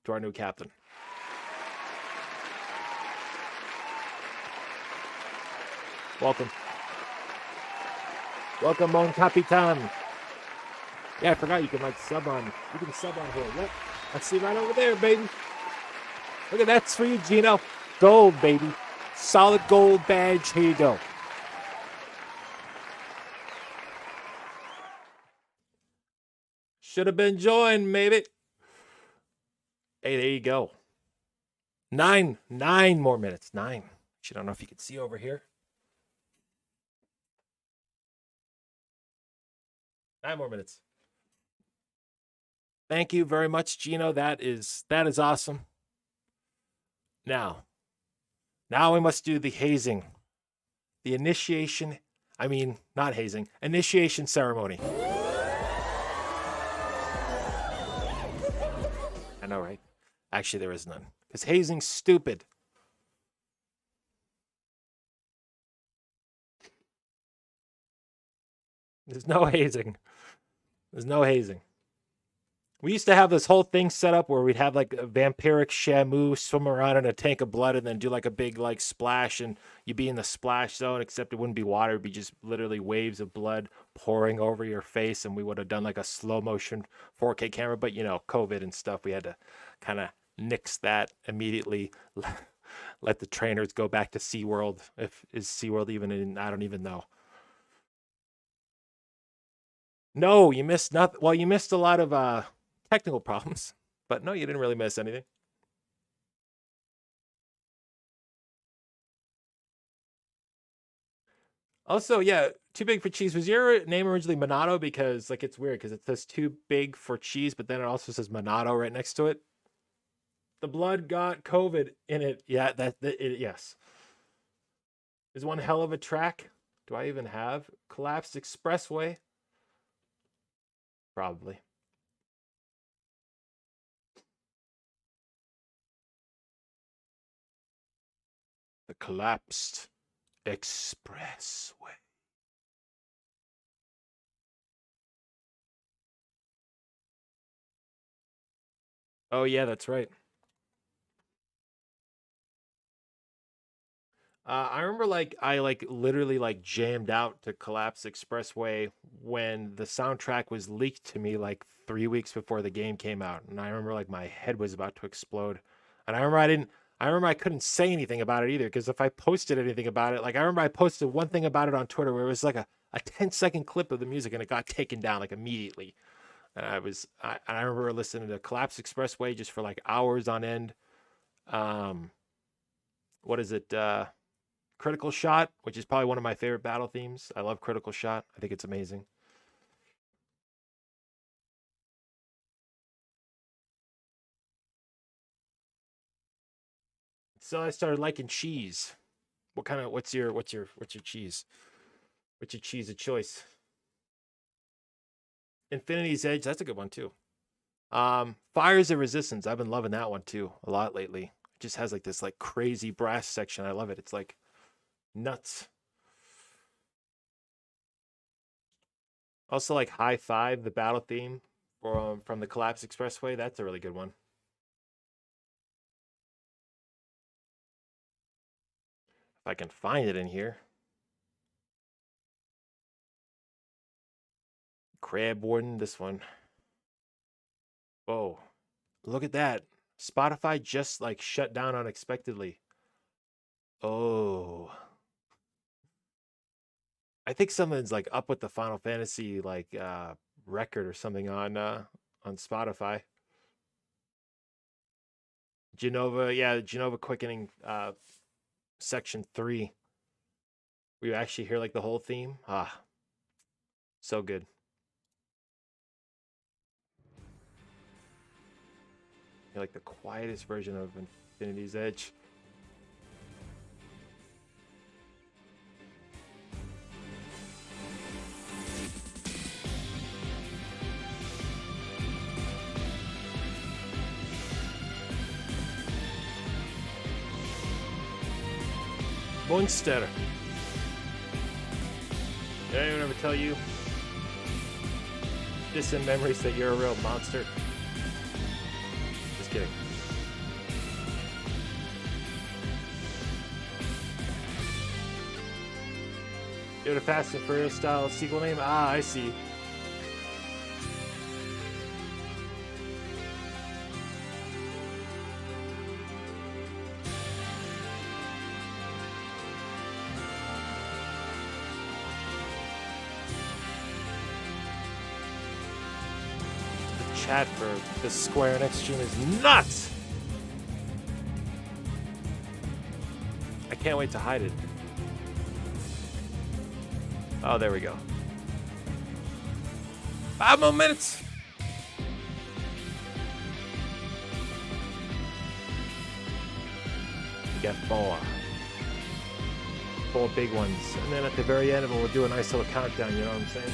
to our new captain. Welcome. Welcome, Mon Capitan. Yeah, I forgot you can sub on. You can sub on here. Yep. I see right over there, baby. Look at that's for you, Gino. Gold, baby. Solid gold badge. Here you go. Should have been joined, maybe. Hey, there you go. 9 more minutes. 9. I don't know if you can see over here. 9 more minutes. Thank you very much, Gino. That is awesome. Now we must do the hazing. The initiation, not hazing, initiation ceremony. I know, right? Actually, there is none. Because hazing's stupid. There's no hazing. There's no hazing. We used to have this whole thing set up where we'd have like a vampiric Shamu swim around in a tank of blood and then do like a big like splash, and you'd be in the splash zone, except it wouldn't be water. It'd be just literally waves of blood pouring over your face, and we would have done like a slow motion 4K camera. But COVID and stuff, we had to kind of nix that immediately. Let the trainers go back to SeaWorld. Is SeaWorld even in? I don't even know. No, you missed nothing. Well, you missed a lot of technical problems, but no, you didn't really miss anything. Also, yeah, Too Big for Cheese. Was your name originally Monado? Because it's weird because it says Too Big for Cheese, but then it also says Monado right next to it. The blood got COVID in it. Yeah, yes. Is one hell of a track. Do I even have Collapsed Expressway? Probably. The Collapsed Expressway. Oh yeah, that's right. I remember I literally jammed out to Collapse Expressway when the soundtrack was leaked to me 3 weeks before the game came out, and I remember my head was about to explode, and I remember I couldn't say anything about it either because if I posted anything about it, I remember I posted one thing about it on Twitter where it was a 10-second clip of the music and it got taken down immediately. And I remember listening to Collapse Expressway just for like hours on end. What is it? Critical Shot, which is probably one of my favorite battle themes. I love Critical Shot. I think it's amazing. So I started liking cheese. What's your cheese? What's your cheese of choice? Infinity's Edge, that's a good one too. Fires of Resistance, I've been loving that one too a lot lately. It just has like this like crazy brass section. I love it. It's like nuts. Also like High Five, the battle theme from the Collapse Expressway. That's a really good one. If I can find it in here. Crab Warden, this one. Whoa. Look at that. Spotify just like shut down unexpectedly. Oh. I think something's like up with the Final Fantasy like record or something on Spotify. Genova, yeah, Genova Quickening section 3. We actually hear like the whole theme. Ah. So good. You're like the quietest version of Infinity's Edge. Monster. Did anyone ever tell you distant memories that you're a real monster? Just kidding. You have a Fast and Furious style sequel name? Ah, I see. Chat for this Square-Enix stream is nuts! I can't wait to hide it. Oh, there we go. 5 more minutes! We got 4. 4 big ones. And then at the very end of it, we'll do a nice little countdown, you know what I'm saying?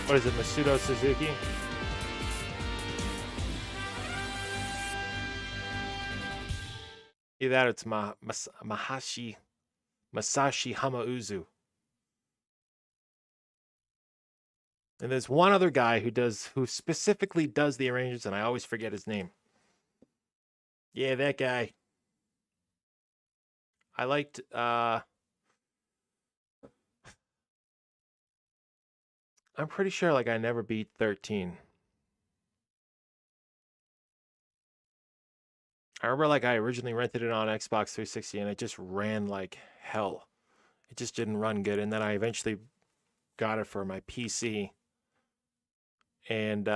What is it, Masudo Suzuki? Either that or it's Masashi Hamauzu. And there's one other guy who specifically does the arrangements, and I always forget his name. Yeah, that guy. I liked I'm pretty sure like I never beat 13. I remember like I originally rented it on Xbox 360 and it just ran like hell. It just didn't run good. And then I eventually got it for my PC. And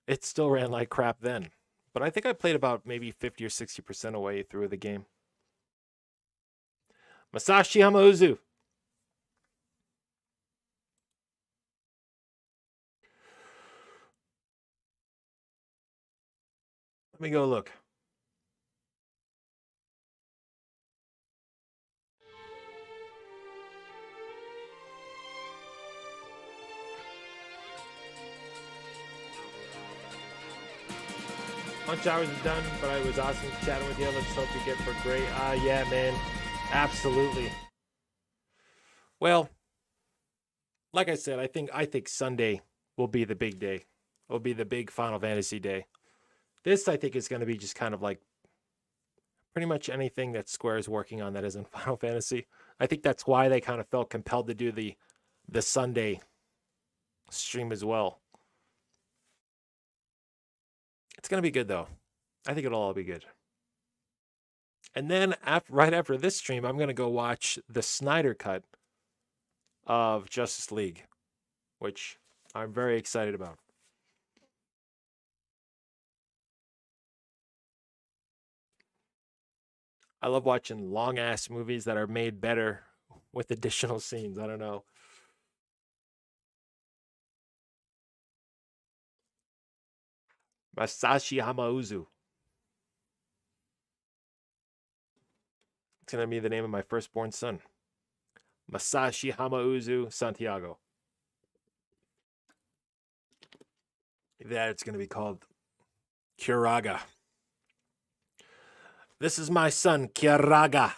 it still ran like crap then. But I think I played about maybe 50 or 60% away through the game. Masashi Hamauzu. Let me go look. Lunch hours is done, but I was awesome chatting with you. Let's hope you get for great. Yeah, man. Absolutely. Well, like I said, I think Sunday will be the big day. Will be the big Final Fantasy day. This, I think, is going to be just kind of like pretty much anything that Square is working on that isn't Final Fantasy. I think that's why they kind of felt compelled to do the Sunday stream as well. It's going to be good, though. I think it'll all be good. And then right after this stream, I'm going to go watch the Snyder Cut of Justice League, which I'm very excited about. I love watching long-ass movies that are made better with additional scenes. I don't know. Masashi Hamauzu. It's going to be the name of my firstborn son. Masashi Hamauzu Santiago. That it's going to be called Kuraga. This is my son, Kuraga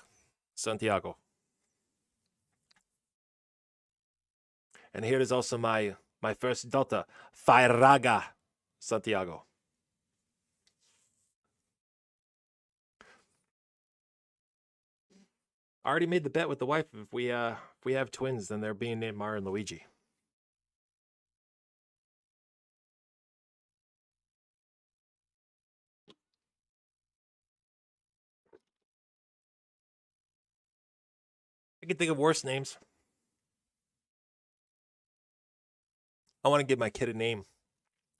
Santiago. And here is also my first daughter, Fairaga Santiago. I already made the bet with the wife. If we have twins, then they're being named Mario and Luigi. I can think of worse names. I want to give my kid a name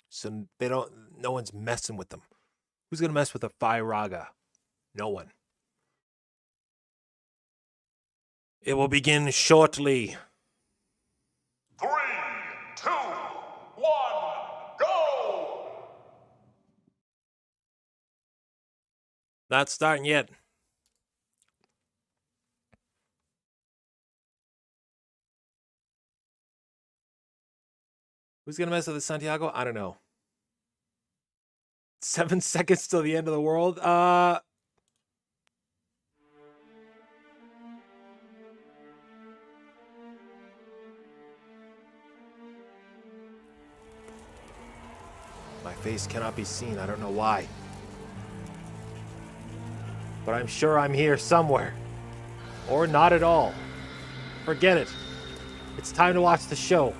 so no one's messing with them. Who's going to mess with a Fairaga? No one. It will begin shortly. 3, 2, 1, go! Not starting yet. Who's going to mess with the Santiago? I don't know. 7 seconds till the end of the world? My face cannot be seen. I don't know why. But I'm sure I'm here somewhere. Or not at all. Forget it. It's time to watch the show.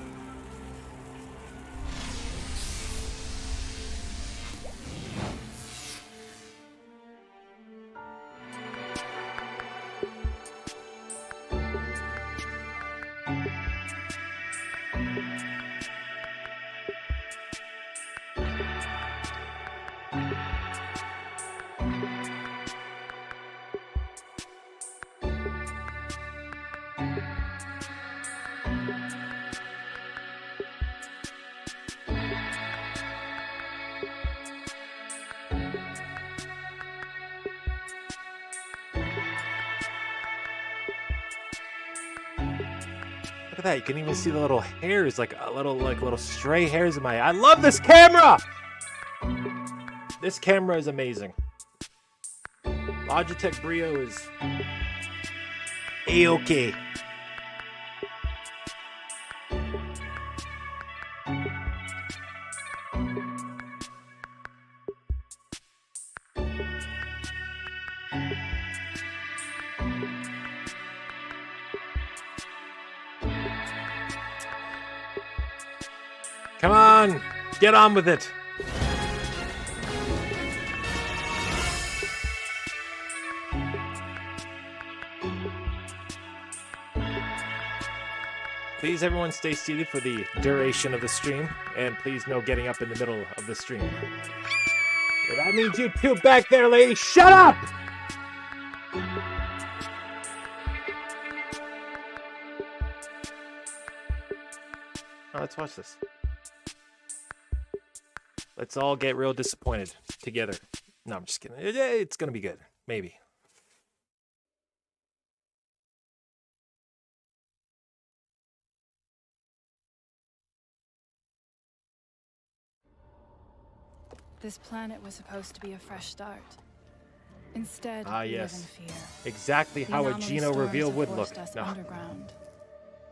Look at that. You can even see the little hairs, like little stray hairs in my eye. I love this camera! This camera is amazing. Logitech Brio is A-okay. Come on, get on with it. Please, everyone, stay seated for the duration of the stream, and please no getting up in the middle of the stream. Yeah, that means you two back there, lady, shut up! Oh, let's watch this. Let's all get real disappointed together. No, I'm just kidding. It's gonna be good. Maybe. This planet was supposed to be a fresh start. Instead, we live yes. in fear. Exactly how a anomalous Geno storms reveal have would look. forced us No. underground,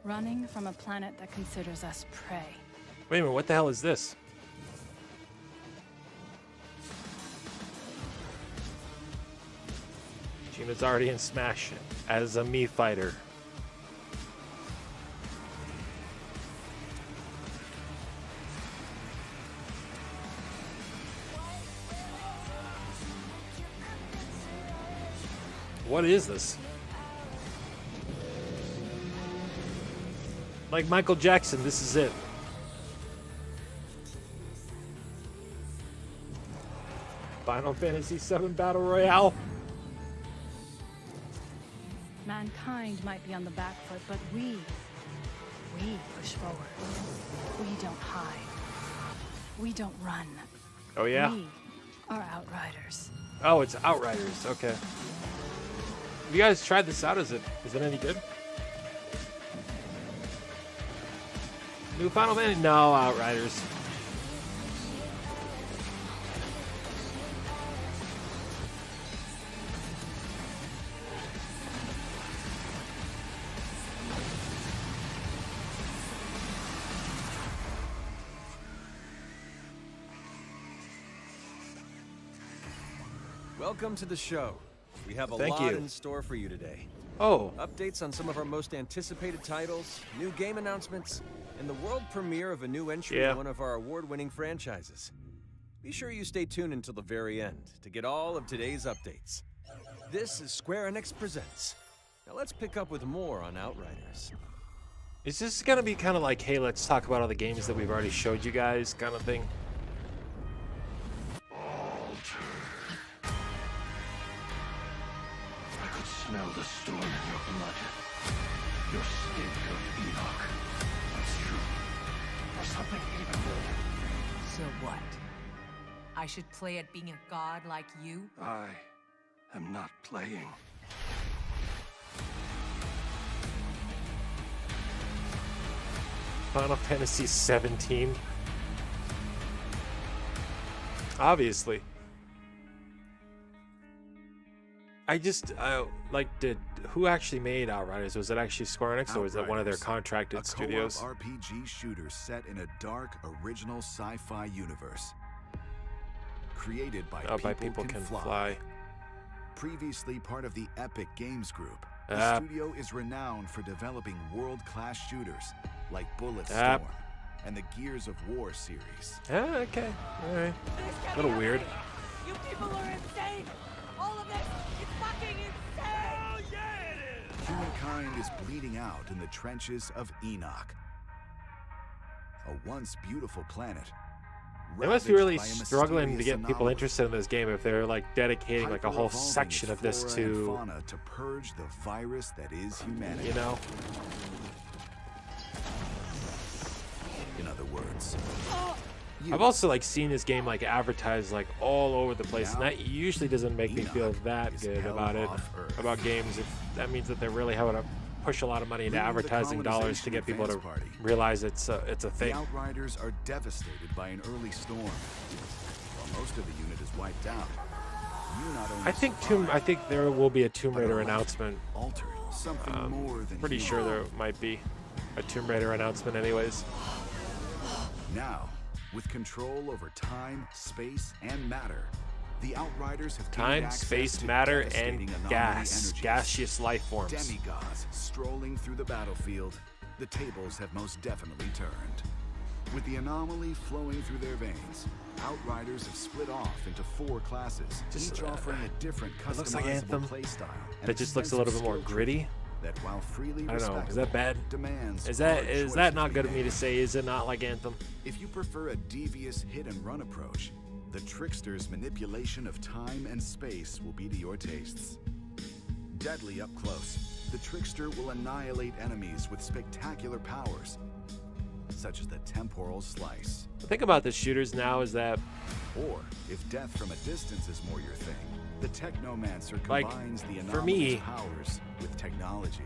running from a planet that considers us prey. Wait a minute, what the hell is this? Gina's already in Smash as a Mii fighter. What is this? Like Michael Jackson, this is it. Final Fantasy VII Battle Royale. Mankind might be on the back foot, but we push forward. We don't hide. We don't run. Oh yeah? We are Outriders. Oh, it's Outriders. Okay. Have you guys tried this out? Is it any good? New Final Fantasy? No, Outriders. Welcome to the show. We have a Thank lot you. in store for you today. Oh, Updates on some of our most anticipated titles, new game announcements, and the world premiere of a new entry Yeah. in one of our award-winning franchises. Be sure you stay tuned until the very end to get all of today's updates. This is Square-Enix Presents. Now let's pick up with more on Outriders. is this gonna be kind of like, hey, let's talk about all the games that we've already showed you guys, kind of thing? I could smell the storm in your blood. Your stink of Enoch. That's true. Or something even more. So what? I should play at being a god like you? I am not playing. Final Fantasy 17. Obviously. Who actually made Outriders? Was it actually Square-Enix, or was it one of their Outriders, contracted studios? A co-op RPG shooter set in a dark, original sci-fi universe. Created by Oh, by People Can Fly. Previously part of the Epic Games Group, the studio is renowned for developing world-class shooters like Bulletstorm and the Gears of War series. Okay. Alright. A little weird. You people are insane! All of this is fucking insane! Humankind is bleeding out in the trenches of Enoch, a once beautiful planet. They must be ravaged really by a struggling to mysterious get people anomaly. interested in this game if they're like dedicating like a whole Hyper-evolving section of this flora and to, fauna to purge the virus that is humanity. you know. In other words, I've also like seen this game like advertised like all over the place, and that usually doesn't make me feel that good about it, about games. If that means that they're really having to push a lot of money into Leading the advertising dollars to get people to colonization advance party. realize it's a the thing. Outriders are devastated by an early storm. While most of the unit is wiped out, you not only I think there will be a Tomb but Raider are left announcement. altered, something more than Pretty human. sure there might be a Tomb Raider announcement, anyways. Now, with control over time, space, and matter, the Outriders have gained Time, access space, to matter, devastating and anomaly gas, energies. gaseous life forms. Demigods strolling through the battlefield, the tables have most definitely turned. With the anomaly flowing through their veins, Outriders have split off into 4 classes, Just, each offering a different it looks like Anthem. customizable playstyle. and That just looks a little bit more expensive gritty. skill that, while freely I don't know. Is that respectable, bad? demands Is hard that choices not be good of me made. to say? Is it not like Anthem? If you prefer a devious hit-and-run approach, the Trickster's manipulation of time and space will be to your tastes. Deadly up close, the Trickster will annihilate enemies with spectacular powers, such as the Temporal Slice. The thing about the shooters now is that, Or, if death from a distance is more your thing, the Technomancer Like, combines the for me- anomalous powers with technology.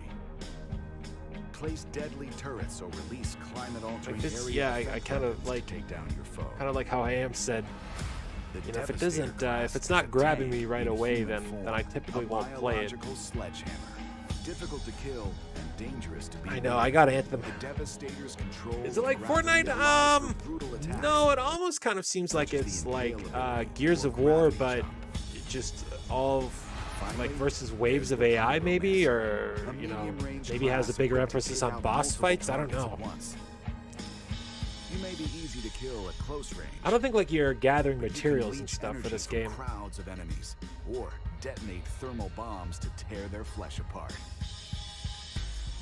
Place deadly turrets or release climate-altering Like this- area yeah, I effect kinda weapons to like- take down your foe. kind of like how I am said, The you know, if it Devastator doesn't, class if it's is not a grabbing tank me right in away, human then form, I typically a won't play it. biological sledgehammer, difficult to kill and dangerous to be. I know, rid I of. got Anthem. The Devastator's control. Is it like gravity Fortnite? allows for brutal attacks. No, it almost kind of seems like Such as it's the like impale Gears or of War, gravity but jump. it just all Finally, like versus waves of there's the AI, maybe, Technomancer, or a you know, medium-range maybe has a class bigger equipped to emphasis take on out boss multiple fights. I don't targets know. at once. You may be easy to kill at close range. I don't think like you're gathering but you can materials and leech stuff for energy this from game. Crowds of enemies, or detonate thermal bombs to tear their flesh apart.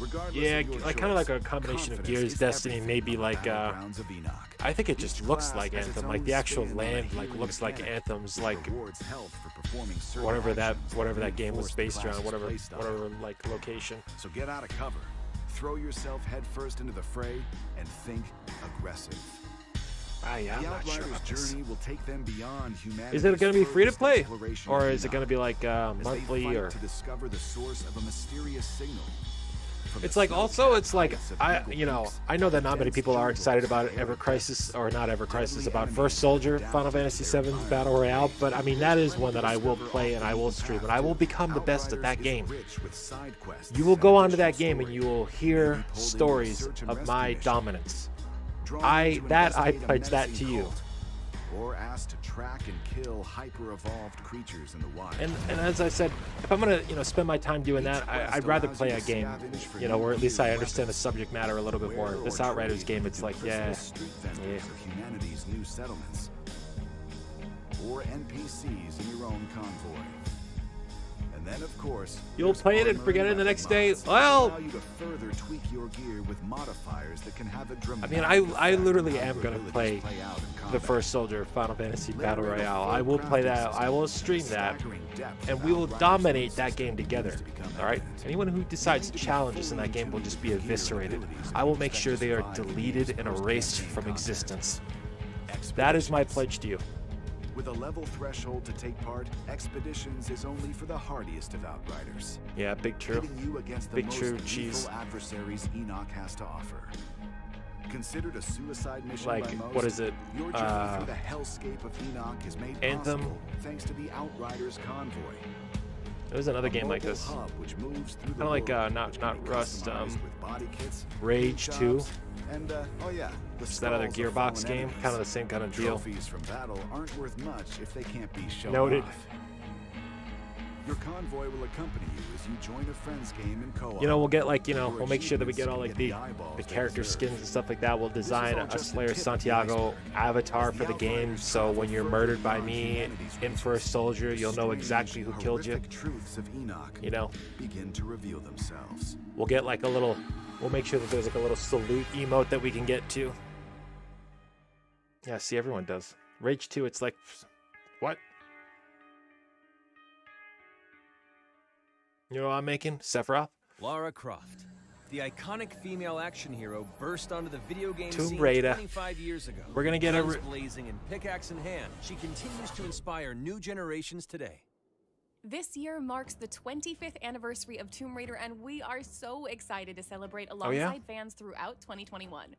Regardless Yeah, of your like kind of choice, like a combination of confidence Gears, is Destiny, everything maybe on like Battlegrounds of Enoch. I think it just Each looks class like has its Anthem. Like own the actual spin on land a like healing looks like mechanic Anthem's that like rewards health for performing certain whatever that actions game was reinforce the based around, class's playstyle. whatever like location. So get out of cover, throw yourself headfirst into the fray, and think aggressive. Ah, yeah, I'm The not sure Outriders' about this. journey will take them beyond humanity. Is it going to be free to play, or is it going to be like monthly, or? to discover the source of a mysterious signal? From It's the like also snow-capped it's like heights of I know that not many people are excited about Ever Crisis or not Ever Crisis about First Soldier, Final Fantasy VII's Battle Royale, but I mean that is one that I will play and I will stream and I will become the best at that game. You will go onto that game and you will hear stories of my dominance. I pledge that to you. Or asked to track and kill hyper-evolved creatures in the wild. And as I said, if I'm gonna spend my time doing that, I'd rather play a game, where at least I understand the subject matter a little bit more. This Outriders game, it's like, yeah. Of humanity's new settlements. Or NPCs in your own convoy. And then, of course, You'll play it and forget it the next day. Well, allow you to further tweak your gear with modifiers that can have a I dramatic mean, I literally am gonna play the First Soldier Final Fantasy Battle Royale. I will play that. I will stream that, and we will dominate that game together. All right. Anyone who decides to challenge us in that game will just be eviscerated. I will make sure they are deleted and erased from existence. That is my pledge to you. With a level threshold to take part, Expeditions is only for the hardiest of Outriders. Yeah, big true. Pitting you against the Big most true lethal cheese. adversaries Enoch has to offer. Considered a suicide mission Like, by most, what is it? your journey through the hellscape of Enoch is made Anthem. possible thanks to the Outriders convoy. There's another game like Mobile this. hub which moves through the Kinda like, world, not which can be Rust, customized with body kits, Rage paint 2. jobs, and oh yeah, the It's that other skulls of Gearbox fallen game, enemies. kind of the same kind of deal. Trophies from battle aren't worth much if they can't be shown Noted. off. Your convoy will accompany you as you join a friend's game in co-op. We'll get like, Your we'll make sure that we get all like achievements can get the eyeballs character they deserve. skins and stuff like that. We'll design all a just the Slayer tip of the Santiago iceberg. avatar As for the game, Outriders so travel when you're further murdered by beyond me humanity's in First Soldier, you'll know strange, exactly who killed you. horrific truths of Enoch begin to reveal themselves. We'll get like we'll make sure that there's like a little salute emote that we can get to. Yeah, see, everyone does. Rage 2, it's like, what? You know what I'm making? Sephiroth? Lara Croft, the iconic female action hero, burst onto the video game Tomb scene Raider. 25 years ago. We're gonna get a Guns blazing and pickaxe in hand. She continues to inspire new generations today. This year marks the 25th anniversary of Tomb Raider, and we are so excited to celebrate Oh, yeah? alongside fans throughout 2021.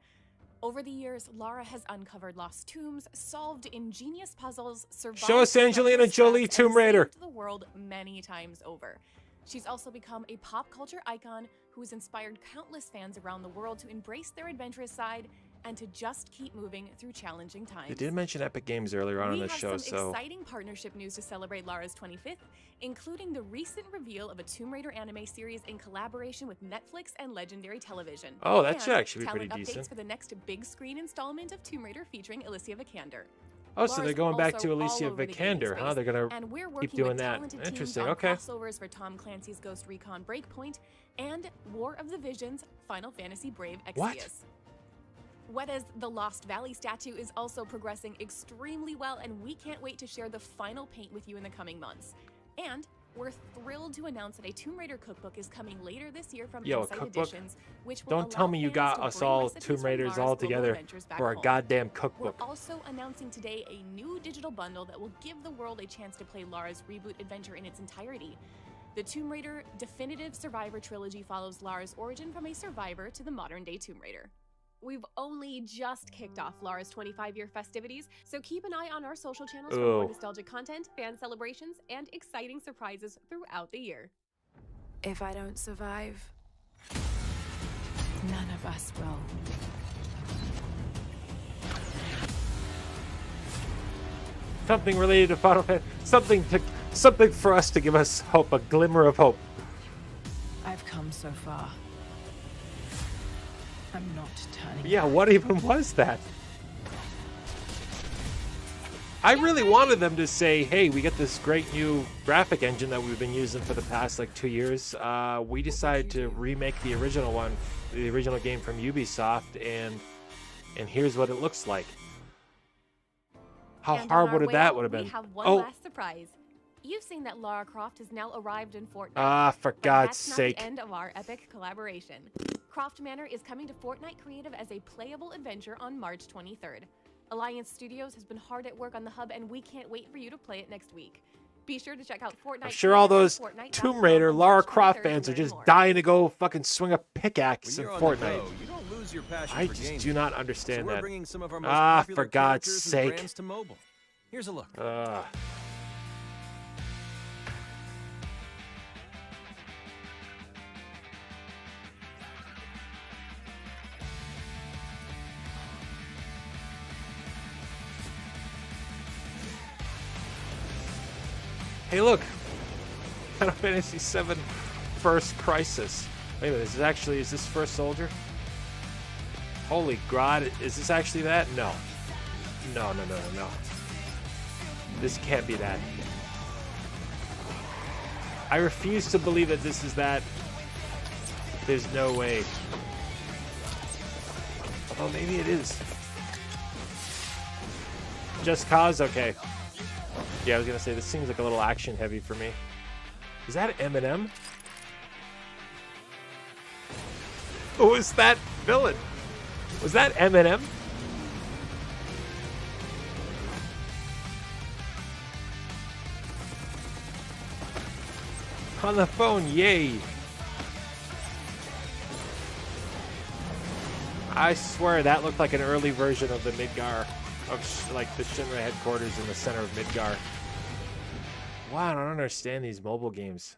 Over the years, Lara has uncovered lost tombs, solved ingenious puzzles, survived Show us Angelina treacherous Jolie, traps, Tomb and Raider. saved the world many times over. She's also become a pop culture icon who has inspired countless fans around the world to embrace their adventurous side and to just keep moving through challenging times. They did mention Epic Games earlier on in the show, We have some so exciting partnership news to celebrate Lara's 25th, including the recent reveal of a Tomb Raider anime series in collaboration with Netflix and Legendary Television. Oh, that should And actually be pretty talent decent. updates for the next big screen installment of Tomb Raider featuring Alicia Vikander. Oh, so they're Lara's going back also to all Alicia over the Vikander, gaming huh? space, They're gonna and we're keep working doing with that. talented Interesting. teams on Okay. crossovers for Tom Clancy's Ghost Recon Breakpoint and War of the Visions Final Fantasy Brave Exvius. What? Weta's The Lost Valley statue is also progressing extremely well, and we can't wait to share the final paint with you in the coming months. And we're thrilled to announce that a Tomb Raider cookbook is coming later this year from Yo, a Insight cookbook? Editions, which will Don't tell allow me you fans got to us bring all recipes Tomb from Raiders Lara's all global together adventures back for a home. goddamn We're cookbook. also announcing today a new digital bundle that will give the world a chance to play Lara's reboot adventure in its entirety. The Tomb Raider Definitive Survivor Trilogy follows Lara's origin from a survivor to the modern-day Tomb Raider. We've only just kicked off Lara's 25-year festivities, so keep an eye on our social channels for more Ooh. nostalgic content, fan celebrations, and exciting surprises throughout the year. If I don't survive, none of us will. Something related to Final Fantasy. Something for us to give us hope, a glimmer of hope. I've come so far. I'm not turning Yeah, back. what even was that? I really wanted them to say, hey, we got this great new graphic engine that we've been using for the past like 2 years. We decided to remake the original one, the original game from Ubisoft, and here's what it looks like. How And hard on our would way that out, would have been? We have one Oh, last surprise. You've seen that Lara Croft has now arrived in Fortnite. for But God's that's not sake. the end of our epic collaboration. Croft Manor is coming to Fortnite Creative as a playable adventure on March 23rd. Alliance Studios has been hard at work on the hub, and we can't wait for you to play it next week. Be sure to check out Fortnite. I'm sure all those Fortnite.com Tomb Raider, on Lara March Croft 23rd fans to are learn just more. dying to go fucking swing a pickaxe When in you're on the Fortnite. go, you don't lose your passion I for just gaming. do not So understand we're that. bringing some of our most Ah, popular for God's characters and sake. brands to mobile. Here's a look. Hey, look. Final Fantasy VII First Crisis. Wait a minute, is this First Soldier? Holy God, is this actually that? No. No. This can't be that. I refuse to believe that this is that. There's no way. Oh, maybe it is. Just Cause? Okay. Yeah, I was gonna say, this seems like a little action heavy for me. Is that Eminem? Who is that villain? Was that Eminem? On the phone, yay! I swear that looked like an early version of the Midgar, of like the Shinra headquarters in the center of Midgar. Wow, I don't understand these mobile games.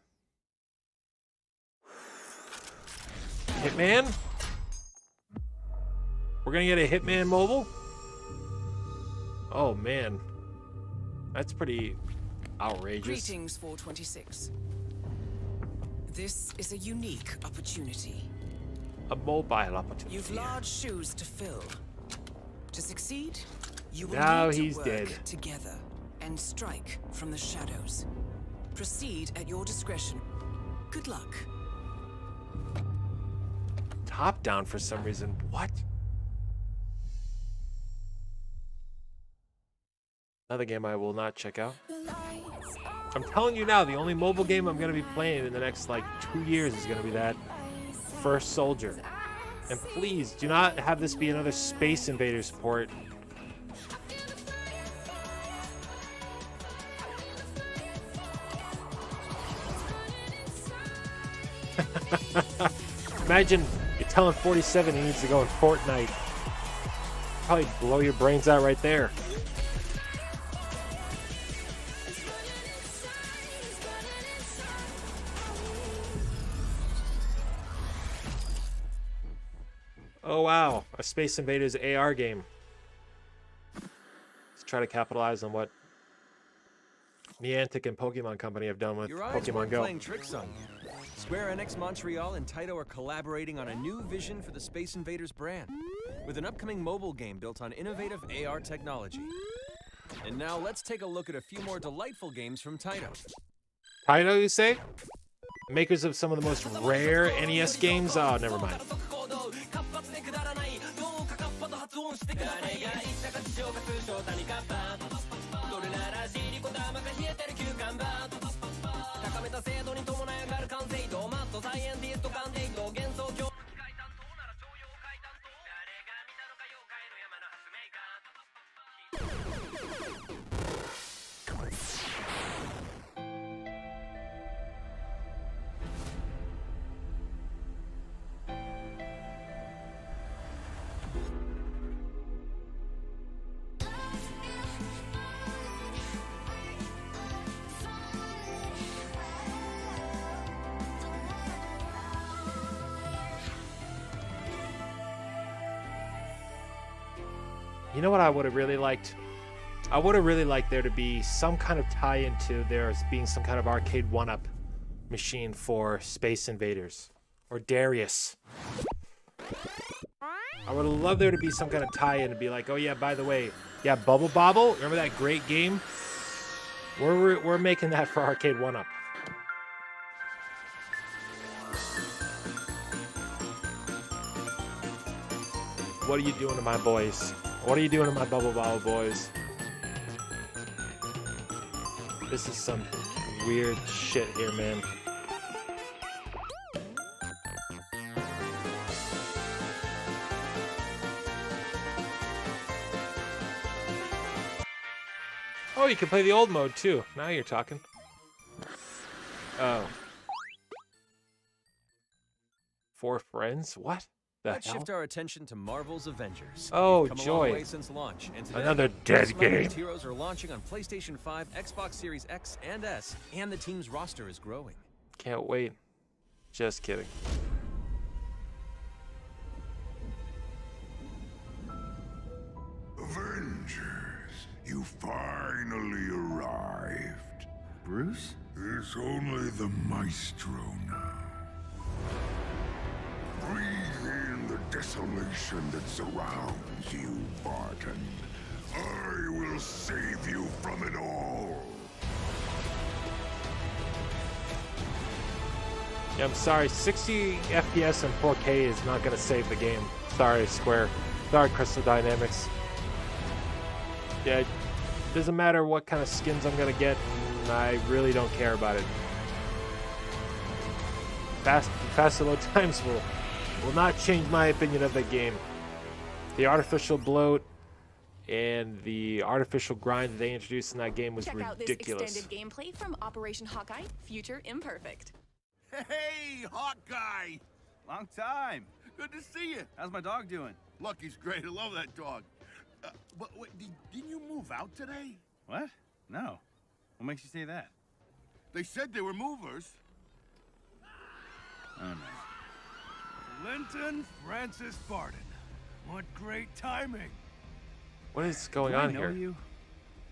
Hitman? We're gonna get a Hitman mobile? Oh man, that's pretty outrageous. Greetings, 426. This is a unique opportunity. A mobile opportunity. You've large shoes to fill. To succeed, you will Now need to he's work dead. together and strike from the shadows. Proceed at your discretion. Good luck. Top down for some reason. What? Another game I will not check out. I'm telling you now, the only mobile game I'm going to be playing in the next like 2 years is going to be that First Soldier. And please do not have this be another Space Invaders port. Imagine you're telling 47 he needs to go in Fortnite. Probably blow your brains out right there. Oh wow, a Space Invaders AR game. Let's try to capitalize on what Niantic and Pokemon Company have done with Your eyes Pokemon weren't Go. playing tricks on you. Square-Enix Montreal and Taito are collaborating on a new vision for the Space Invaders brand, with an upcoming mobile game built on innovative AR technology. And now let's take a look at a few more delightful games from Taito. Taito, you say? Makers of some of the most rare NES games? Oh, never mind. You know what I would have really liked? I would have really liked there to be some kind of tie-in to there being some kind of arcade one-up machine for Space Invaders. Or Darius. I would love there to be some kind of tie-in to be like, oh yeah, by the way, yeah, Bubble Bobble. Remember that great game? We're making that for Arcade 1-Up. What are you doing to my boys? What are you doing to my Bubble Bobble boys? This is some weird shit here, man. Oh, you can play the old mode too. Now you're talking. Oh. 4 friends? What? Let's shift our attention to Marvel's Avengers. Oh, We've come a long joy. way since launch, and today, Another dead game. Heroes are launching on PlayStation 5, Xbox Series X and S, and the team's roster is growing. Can't wait. Just kidding. Avengers, you finally arrived. Bruce? It's only the Maestro now. Breathe in the desolation that surrounds you, Barton. I will save you from it all. Yeah, I'm sorry. 60 FPS and 4K is not going to save the game. Sorry, Square. Sorry, Crystal Dynamics. Yeah, it doesn't matter what kind of skins I'm going to get. I really don't care about it. Faster load times will not change my opinion of the game. The artificial bloat and the artificial grind that they introduced in that game was ridiculous. Check out this extended gameplay from Operation Hawkeye, Future Imperfect. Hey, Hawkeye! Long time. Good to see you. How's my dog doing? Lucky's great. I love that dog. But wait, didn't you move out today? What? No. What makes you say that? They said they were movers. Oh, no. Linton Francis Barton. What great timing. What is going on here? You?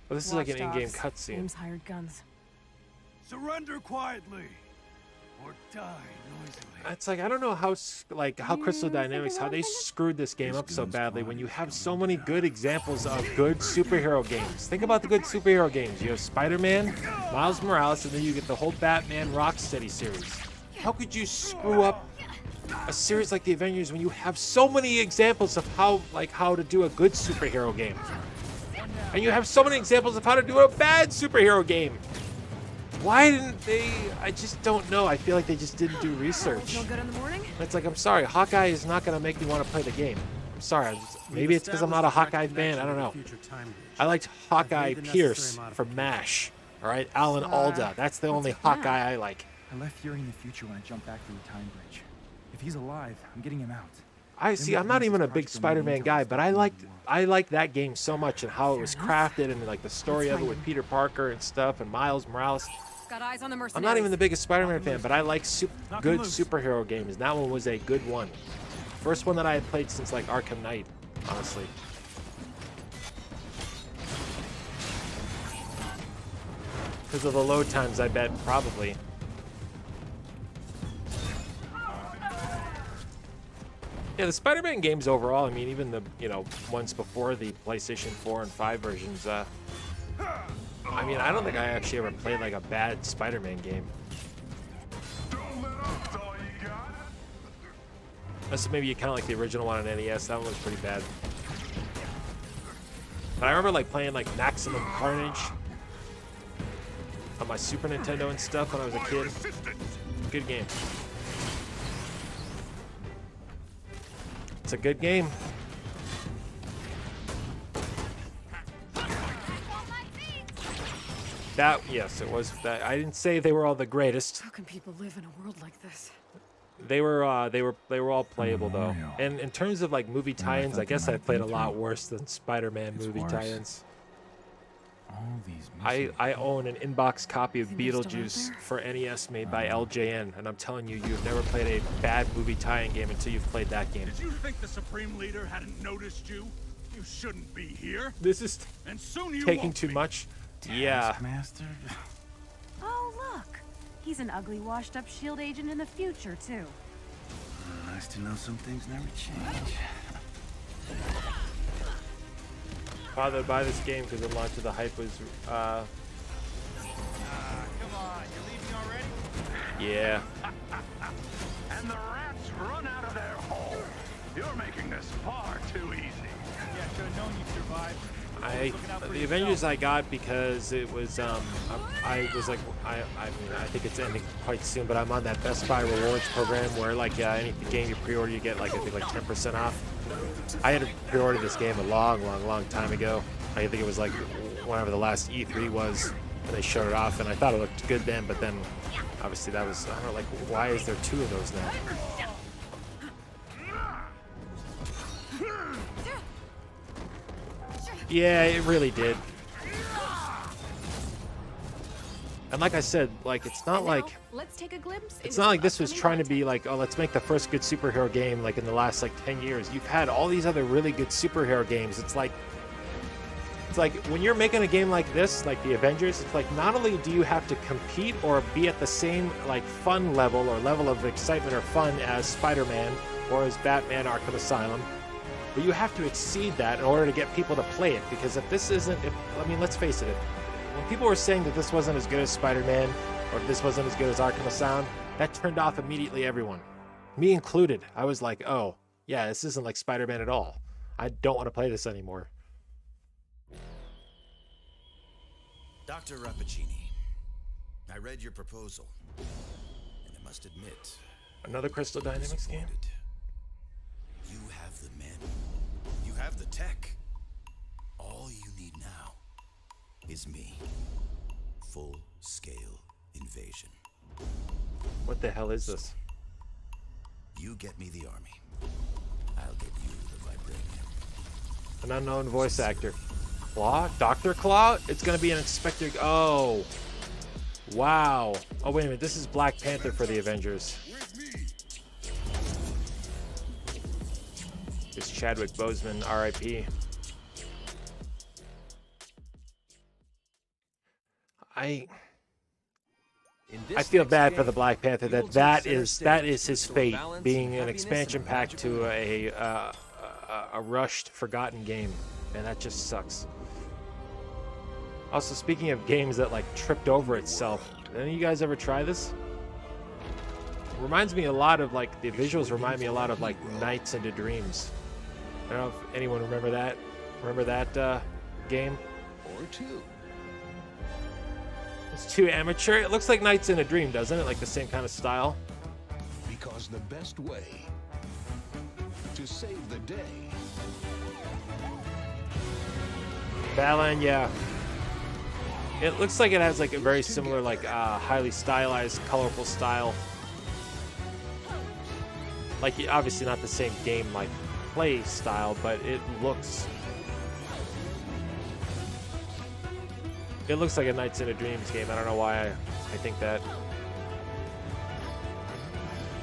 Well, this is like an in-game cutscene. James hired guns. Surrender quietly or die noisily. It's like I don't know how Crystal Dynamics how they screwed this game up so badly when you have so many good examples of good superhero games. Think about the good superhero games. You have Spider-Man, Miles Morales, and then you get the whole Batman Rocksteady series. How could you screw up a series like the Avengers when you have so many examples of how to do a good superhero game? And you have so many examples of how to do a bad superhero game. Why didn't they? I just don't know. I feel like they just didn't do research. Feel good in the morning? It's like, I'm sorry, Hawkeye is not going to make me want to play the game. I'm sorry. Maybe it's because I'm not a Hawkeye fan. I don't know. I liked Hawkeye Pierce from MASH. All right, Alan Alda. That's the only Hawkeye I like. I left Fury in the future when I jumped back through the time bridge. If he's alive, I'm getting him out. I see. I'm not even a big Spider-Man guy, but I liked that game so much and how it was crafted and like the story of it with Peter Parker and stuff and Miles Morales. Got eyes on the mercenaries. I'm not even the biggest Spider-Man fan, but I like good superhero games. And that one was a good one. First one that I had played since like Arkham Knight, honestly. Because of the load times, I bet, probably. Yeah, the Spider-Man games overall, I mean, even the, ones before the PlayStation 4 and 5 versions, I mean, I don't think I actually ever played like a bad Spider-Man game. Unless maybe you count like the original one on NES, that one was pretty bad. But I remember like playing like Maximum Carnage on my Super Nintendo and stuff when I was a kid. Good game. It's a good game. Yes, it was. I didn't say they were all the greatest. How can people live in a world like this? They were all playable though. And in terms of like movie tie-ins, I guess I played a lot worse than Spider-Man movie tie-ins. I own an in-box copy of Beetlejuice for NES made by LJN, and I'm telling you, you've never played a bad movie tie-in game until you've played that game. Did you think the Supreme Leader hadn't noticed you? You shouldn't be here. This is and soon you taking too much. Yeah. Master. Oh, look. He's an ugly, washed-up S.H.I.E.L.D. agent in the future, too. Nice to know some things never change. bothered by this game because the launch of the hype was. Come on, you're leaving already? Yeah. And the rats run out of their hole. You're making this far too easy. Yeah, should have known you'd survive. The Avengers I got because it was I was like I mean I think it's ending quite soon, but I'm on that Best Buy rewards program where like any game you pre-order you get like I think like 10% off. I had pre-ordered this game a long time ago. I think it was like whenever the last E3 was, and they showed it off, and I thought it looked good then, but then obviously that was I don't know, like why is there 2 of those now? Yeah, it really did. And like I said, like it's not like let's take a glimpse. It's not like this was trying to be like, oh, let's make the first good superhero game like in the last like 10 years. You've had all these other really good superhero games. It's like when you're making a game like this, like the Avengers, it's like not only do you have to compete or be at the same like fun level or level of excitement or fun as Spider-Man or as Batman Arkham Asylum, but you have to exceed that in order to get people to play it. Because if this isn't, I mean, let's face it, when people were saying that this wasn't as good as Spider-Man or if this wasn't as good as Arkham Asylum, that turned off immediately everyone, me included. I was like, oh, yeah, this isn't like Spider-Man at all. I don't want to play this anymore. Dr. Rappaccini, I read your proposal, and I must admit, another Crystal Dynamics game? You have the men. You have the tech. All you need now is me. Full-scale invasion. What the hell is this? You get me the army. I'll get you the vibranium. An unknown voice actor. Claw? Dr. Claw? It's gonna be an Inspector... Oh. Wow. Oh, wait a minute. This is Black Panther for the Avengers. It's Chadwick Boseman, R.I.P. I feel bad for the Black Panther that is his fate, being an expansion pack to a rushed, forgotten game, and that just sucks. Also, speaking of games that like tripped over itself, any of you guys ever try this? It reminds me a lot of like the visuals remind me a lot of like Nights into Dreams. I don't know if anyone remember that. Remember that game? Or 2. It's too amateur. It looks like Nights in a Dream, doesn't it? Like the same kind of style. Because the best way to save the day. Balan, yeah. It looks like it has like a very similar, like highly stylized, colorful style. Like obviously not the same game like play style, but it looks like a Nights into Dreams game. I don't know why I think that.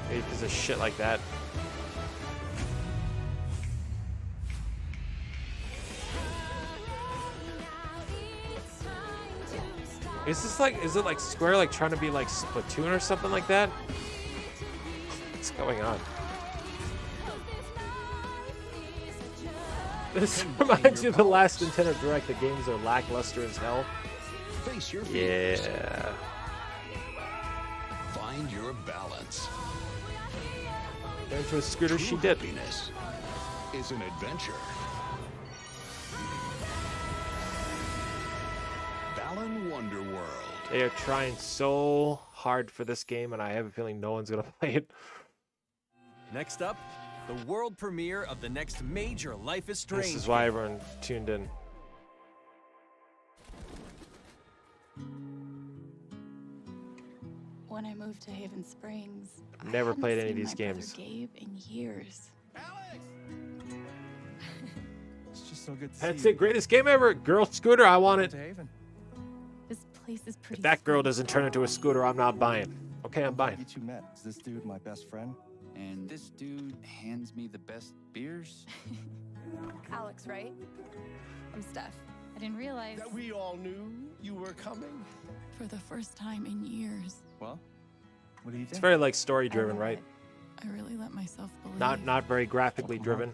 Maybe because of shit like that. Is it like Square like trying to be like Splatoon or something like that? What's going on? This reminds me of the last Nintendo Direct. The games are lackluster as hell. Face your fears. Yeah. Find your balance. Into a scooter she did. Happiness is an adventure. Balan Wonderworld. They are trying so hard for this game, and I have a feeling no one's gonna play it. Next up, the world premiere of the next major Life is Strange. This is why everyone tuned in. When I moved to Haven Springs, Never played any of these my games. brother Gabe in years. It's just so good to That's see it. Greatest game ever. Girl scooter. I want it. This place is pretty. If that girl doesn't turn into a scooter, I'm not buying. Okay, I'm buying. Get you met. Is this dude my best friend? And this dude hands me the best beers? Alex, right? I'm Steph. I didn't realize that we all knew you were coming. for the first time in years. Well, what do you think? It's very like story driven, right? I really let myself believe. Not very graphically driven.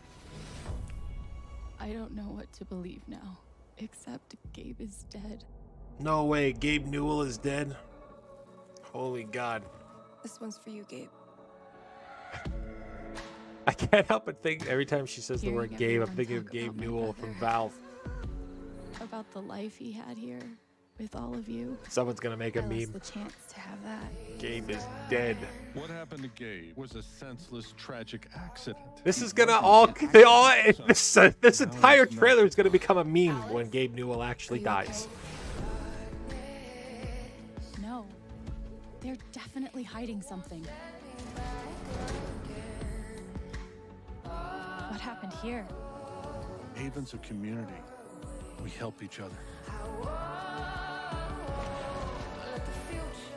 I don't know what to believe now. Except Gabe is dead. No way, Gabe Newell is dead? Holy God. This one's for you, Gabe. I can't help but think every time she says the Hearing word Gabe, I'm everyone thinking of talk Gabe about my Newell from brother. Valve. About the life he had here with all of you. Someone's gonna make a I lost meme. the chance to have that. Gabe is dead. What happened to Gabe was a senseless, tragic accident. This is gonna all, this entire trailer is gonna become a meme when Gabe Newell actually dies. No. They're definitely hiding something. What happened here? Haven's a community. We help each other.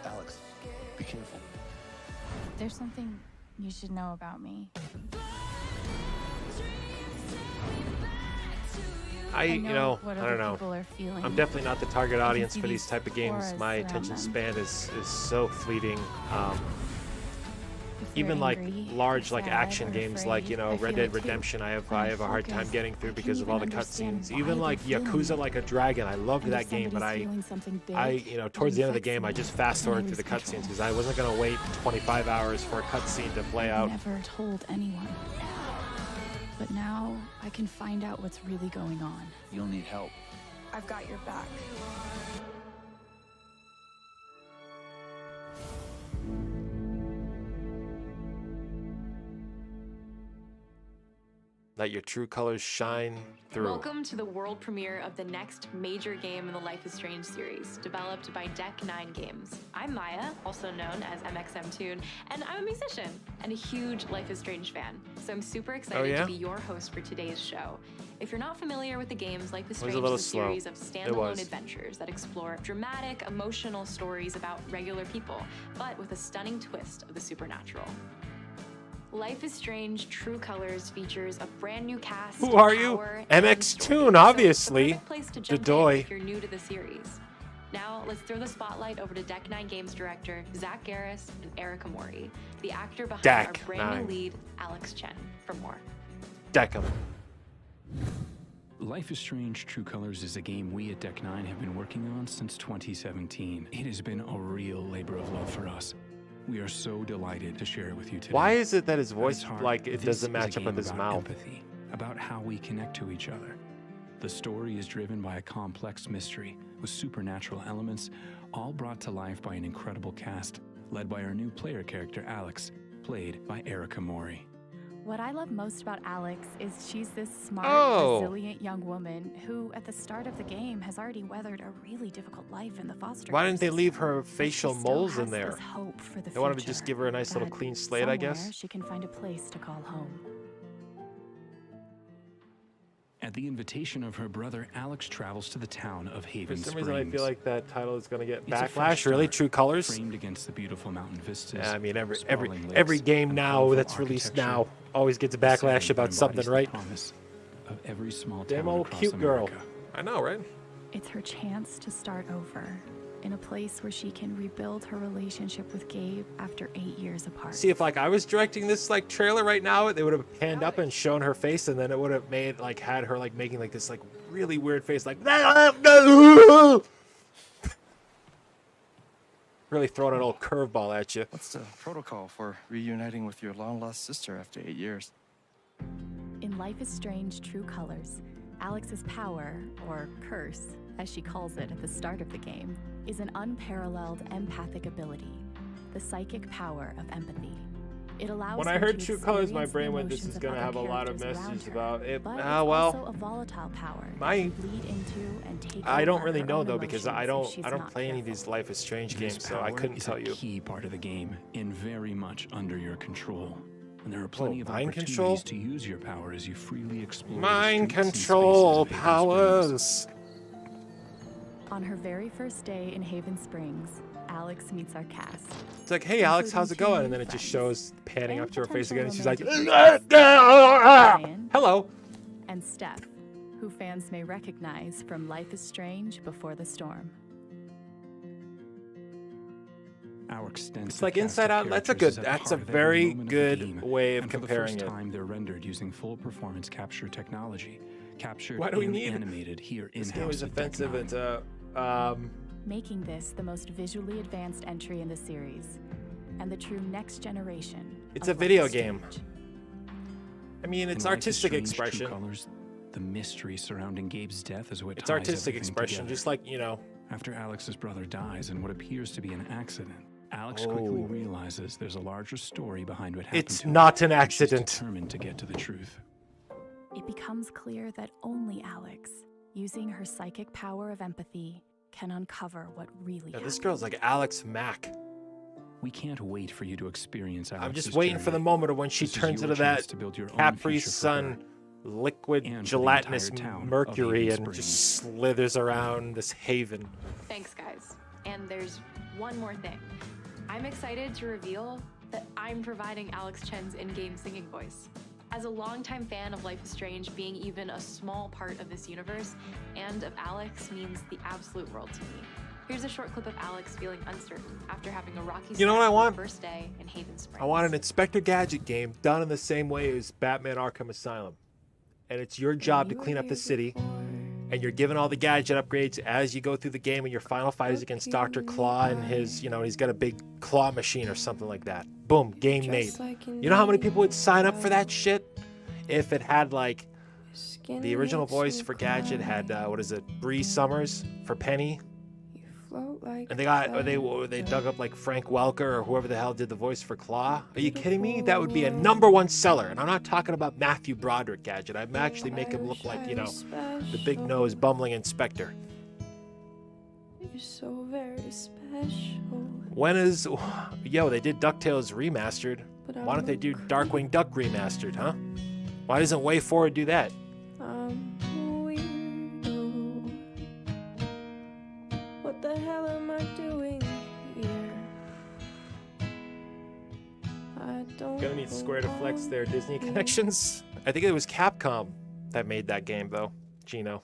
Alex, be careful. There's something you should know about me. I don't know. People are feeling. I'm definitely not the target I can audience see for these these type of games. auras My around attention them. span is so fleeting. If you're Even like angry, large or like sad, action or games afraid, like, you know, I Red feel Dead it too. Redemption, I have When a hard time focus, getting through I because can't of all the even understand cutscenes. why Even they're like feeling Yakuza it. Like a Dragon, I loved And if that game, but somebody's feeling something big, you know, it towards the end of the infects game, I me, just fast and I forward through the lose cutscenes control. because I wasn't gonna wait 25 hours for a cutscene to play out. Never told anyone. But now I can find out what's really going on. You'll need help. I've got your back. Let your true colors shine through. Welcome to the world premiere of the next major game in the Life is Strange series, developed by Deck 9 Games. I'm Maya, also known as MXM Toon, and I'm a musician and a huge Life is Strange fan. So I'm super excited yeah? to be your host for today's show. If you're not familiar with the games, Life is It was a Strange little is a slow. series of It standalone was. adventures that explore dramatic, emotional stories about regular people, but with a stunning twist of the supernatural. Life is Strange True Colors features a brand new cast. Who are you? power, and MX story. Toon, So obviously. it's the perfect place to jump in Dadoy. if you're new to the series. Now, let's throw the spotlight over to Deck 9 Games director Zach Garris and Erica Mori, the actor behind Deck our brand 9. new lead, Alex Chen, for more. Deck 'em. Life is Strange True Colors is a game we at Deck 9 have been working on since 2017. It has been a real labor of love for us. We are so delighted to share it with you today. Why is it that his At voice, its heart, like, it this doesn't is a match up game with his about mouth? Empathy, about how we connect to each other. The story is driven by a complex mystery with supernatural elements, all brought to life by an incredible cast, led by our new player character, Alex, played by Erica Mori. What I love most about Alex is she's this smart, Oh. resilient young woman who, at the start of the game, has already weathered a really difficult life in the foster Why care didn't they system. leave her But she facial still moles in has there? this hope for the They wanted to future, just give her a nice little that clean slate, I guess. somewhere she can find a place to call home. At the invitation of her brother, Alex travels to the town of For Haven some Springs. reason, I feel like that title is going to get It's a fresh backlash. Really, start, True Colors? framed against the beautiful mountain vistas. Yeah, I mean, every sprawling every lakes, game and now colorful that's released architecture. now always gets a A setting backlash that about something, embodies the right? promise of every small Damn town old across cute girl. America. I know, right? It's her chance to start over in a place where she can rebuild her relationship with Gabe after 8 years apart. See, if like I was directing this like trailer right now, they would have panned up and shown her face, and then it would have made like had her like making like this like really weird face, like really throwing an old curveball at you. What's the protocol for reuniting with your long-lost sister after 8 years? In Life is Strange True Colors, Alex's power, or curse, as she calls it at the start of the game, is an unparalleled empathic ability, the psychic power of empathy. It allows When I her heard to True Colors, my experience the brain went, "This emotions is of gonna other have a lot of characters around messages her, about it." but Ah, it's well. also a volatile power that My- can bleed into and take I don't over really her know own though because emotions if she's I don't not play any of careful. these Life is Strange This games, so I power couldn't is tell a you. key part of the game and very much under your control. And there are plenty of mind opportunities control? to use your power as you freely explore the Mind streets and control spaces of Haven powers. Springs. On her very first day in Haven Springs, Alex meets our cast. It's like, hey Alex, how's it including going? two And then new it just friends shows panning and up to her face again, and she's like, potential romantic Ryan hello. and Steph, who fans may recognize from Life is Strange Before the Storm. Our extensive It's like cast Inside of Out. That's a characters good. is at the That's a heart of every very moment of the good game, way of and for comparing the it. first time, they're rendered using full performance capture technology, captured Why do we and need animated here in-house. This game is at Deck offensive. 9. It's Making this the most visually advanced entry in the series, and the true next generation. It's of a video Life is game. Strange. I mean, it's In Life is artistic Strange, True expression. Colors, the mystery surrounding Gabe's death is what It's ties artistic everything expression, together. just like, you know. After Alex's brother dies in what appears to be an accident, Alex quickly realizes there's a larger story behind what happened It's to him, not an and she's accident. determined to get to the truth. It becomes clear that only Alex, using her psychic power of empathy, can uncover what really Yeah, this girl's like Alex Mack. We can't wait for you to experience Alex's I'm just waiting for the journey. moment of when she This is turns your into chance that to build your own Capri future for Sun her liquid and for the gelatinous entire town of mercury Eden and Springs. just slithers around this haven. Thanks, guys. And there's one more thing. I'm excited to reveal that I'm providing Alex Chen's in-game singing voice. As a longtime fan of Life is Strange, being even a small part of this universe and of Alex means the absolute world to me. Here's a short clip of Alex feeling uncertain after having a rocky You know what I start want? to the first day in Haven Springs. I want an Inspector Gadget game done in the same way as Batman Arkham Asylum. And it's your job to clean up the city. And you're given all the gadget upgrades as you go through the game, and your final fight is against Dr. Claw and his, you know, he's got a big claw machine or something like that. Boom, game made. You know how many people would sign up for that shit? If it had, like, the original voice for Gadget had, what is it, Bree Summers for Penny? And they got, or they dug up like Frank Welker or whoever the hell did the voice for Claw. Are you kidding me? That would be a #1 seller. And I'm not talking about Matthew Broderick Gadget. I'd actually make him look like, you know, the big nose bumbling inspector. You're so very special. When is, yo, they did DuckTales remastered. Why don't they do Darkwing Duck remastered, huh? Why doesn't Way Forward do that? What the hell am I doing here? I don't Gonna need Square to flex their Disney connections. I think it was Capcom that made that game, though. Gino.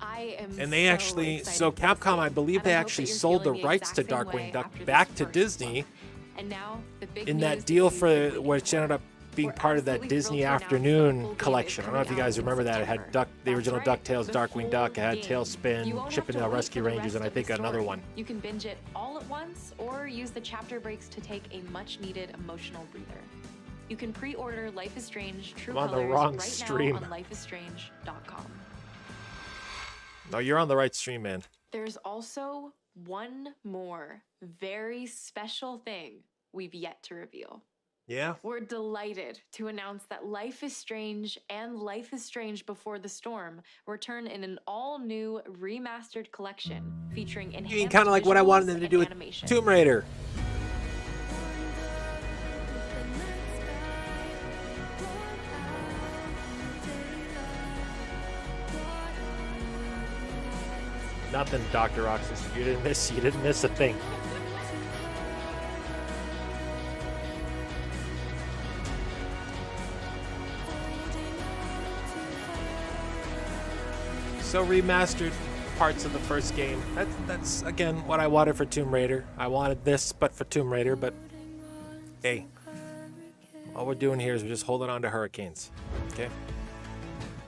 I am And they so actually, excited so for this Capcom, game, I believe and they I hope actually that you're sold the feeling rights to exact same way Darkwing Duck after back this to first Disney look. And now, the big in news that is deal we for completely which ended up being part of that absolutely Disney thrilled to announce that the Afternoon full game collection. I is don't know if you coming guys out in remember that. It had September. the original That's right, DuckTales, the Darkwing full Duck. It had game. You Tailspin, won't Chip have and to Dale wait Rescue for the Rangers, and rest I of the think another story. one. You can binge it all at once or use the chapter breaks to take a much-needed emotional breather. You can pre-order Life is Strange True I'm on the Colors wrong right stream. now on lifeisstrange.com. No, you're on the right stream, man. There's also one more very special thing we've yet to reveal. Yeah? We're delighted to announce that Life is Strange and Life is Strange Before the Storm return in an all-new remastered collection featuring enhanced You mean kind of like what I wanted them to visuals do and with animation. Tomb Raider. Nothing, Dr. Roxas. You didn't miss a thing. So remastered parts of the first game. That's again what I wanted for Tomb Raider. I wanted this, but for Tomb Raider. But hey, all we're doing here is we're just holding on to Hurricanes. Okay.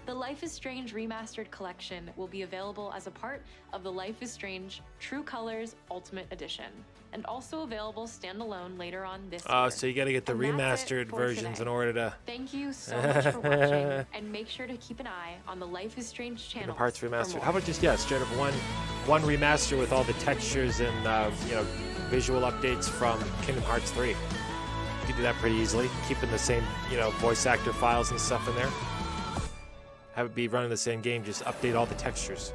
The Life is Strange Remastered Collection will be available as a part of the Life is Strange True Colors Ultimate Edition, and also available standalone later on this year. So you got to get the And that's it remastered for versions today. in order to. Thank you so much for watching, and make sure to keep an eye on the Life is Strange channel. The parts for remastered. more. How about just straight up one remaster with all the textures and visual updates from Kingdom Hearts 3. You can do that pretty easily, keeping the same voice actor files and stuff in there. Have it be running the same game, just update all the textures.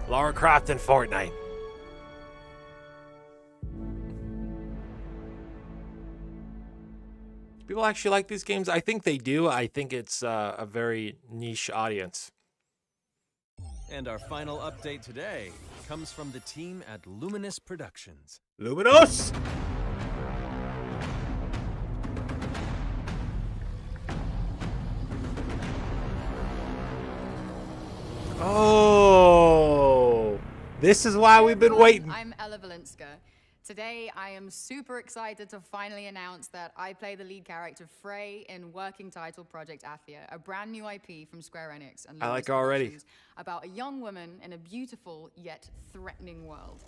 Lara Croft in Fortnite. People actually like these games? I think they do. I think it's a very niche audience. And our final update today comes from the team at Luminous Productions. Luminous! Oh, this is why we've been waiting. I'm Ella Valenska. Today, I am super excited to finally announce that I play the lead character Frey in working title Project Athia, a brand new IP from Square-Enix and I like Lumos already. Productions about a young woman in a beautiful yet threatening world.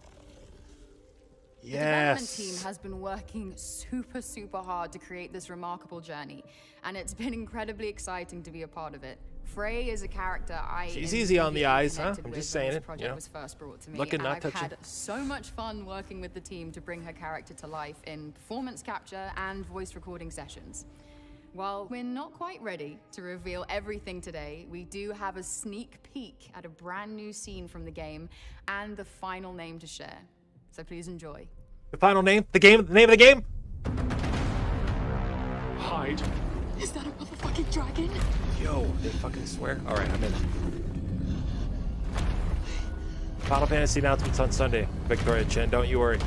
The development team has been working super hard to create this remarkable journey, and it's been incredibly exciting to be a part of it. Frey is a character She's easy on the eyes, huh? I'm just saying this it. project was first brought to me, Looking, and not I've touching. had so much fun working with the team to bring her character to life in performance capture and voice recording sessions. While we're not quite ready to reveal everything today, we do have a sneak peek at a brand new scene from the game and the final name to share. So please enjoy. The final name? The name of the game? Hide. Is that a motherfucking dragon? Yo, they fucking swear. All right, I'm in. Final Fantasy announcements on Sunday. Victoria Chen, don't you worry.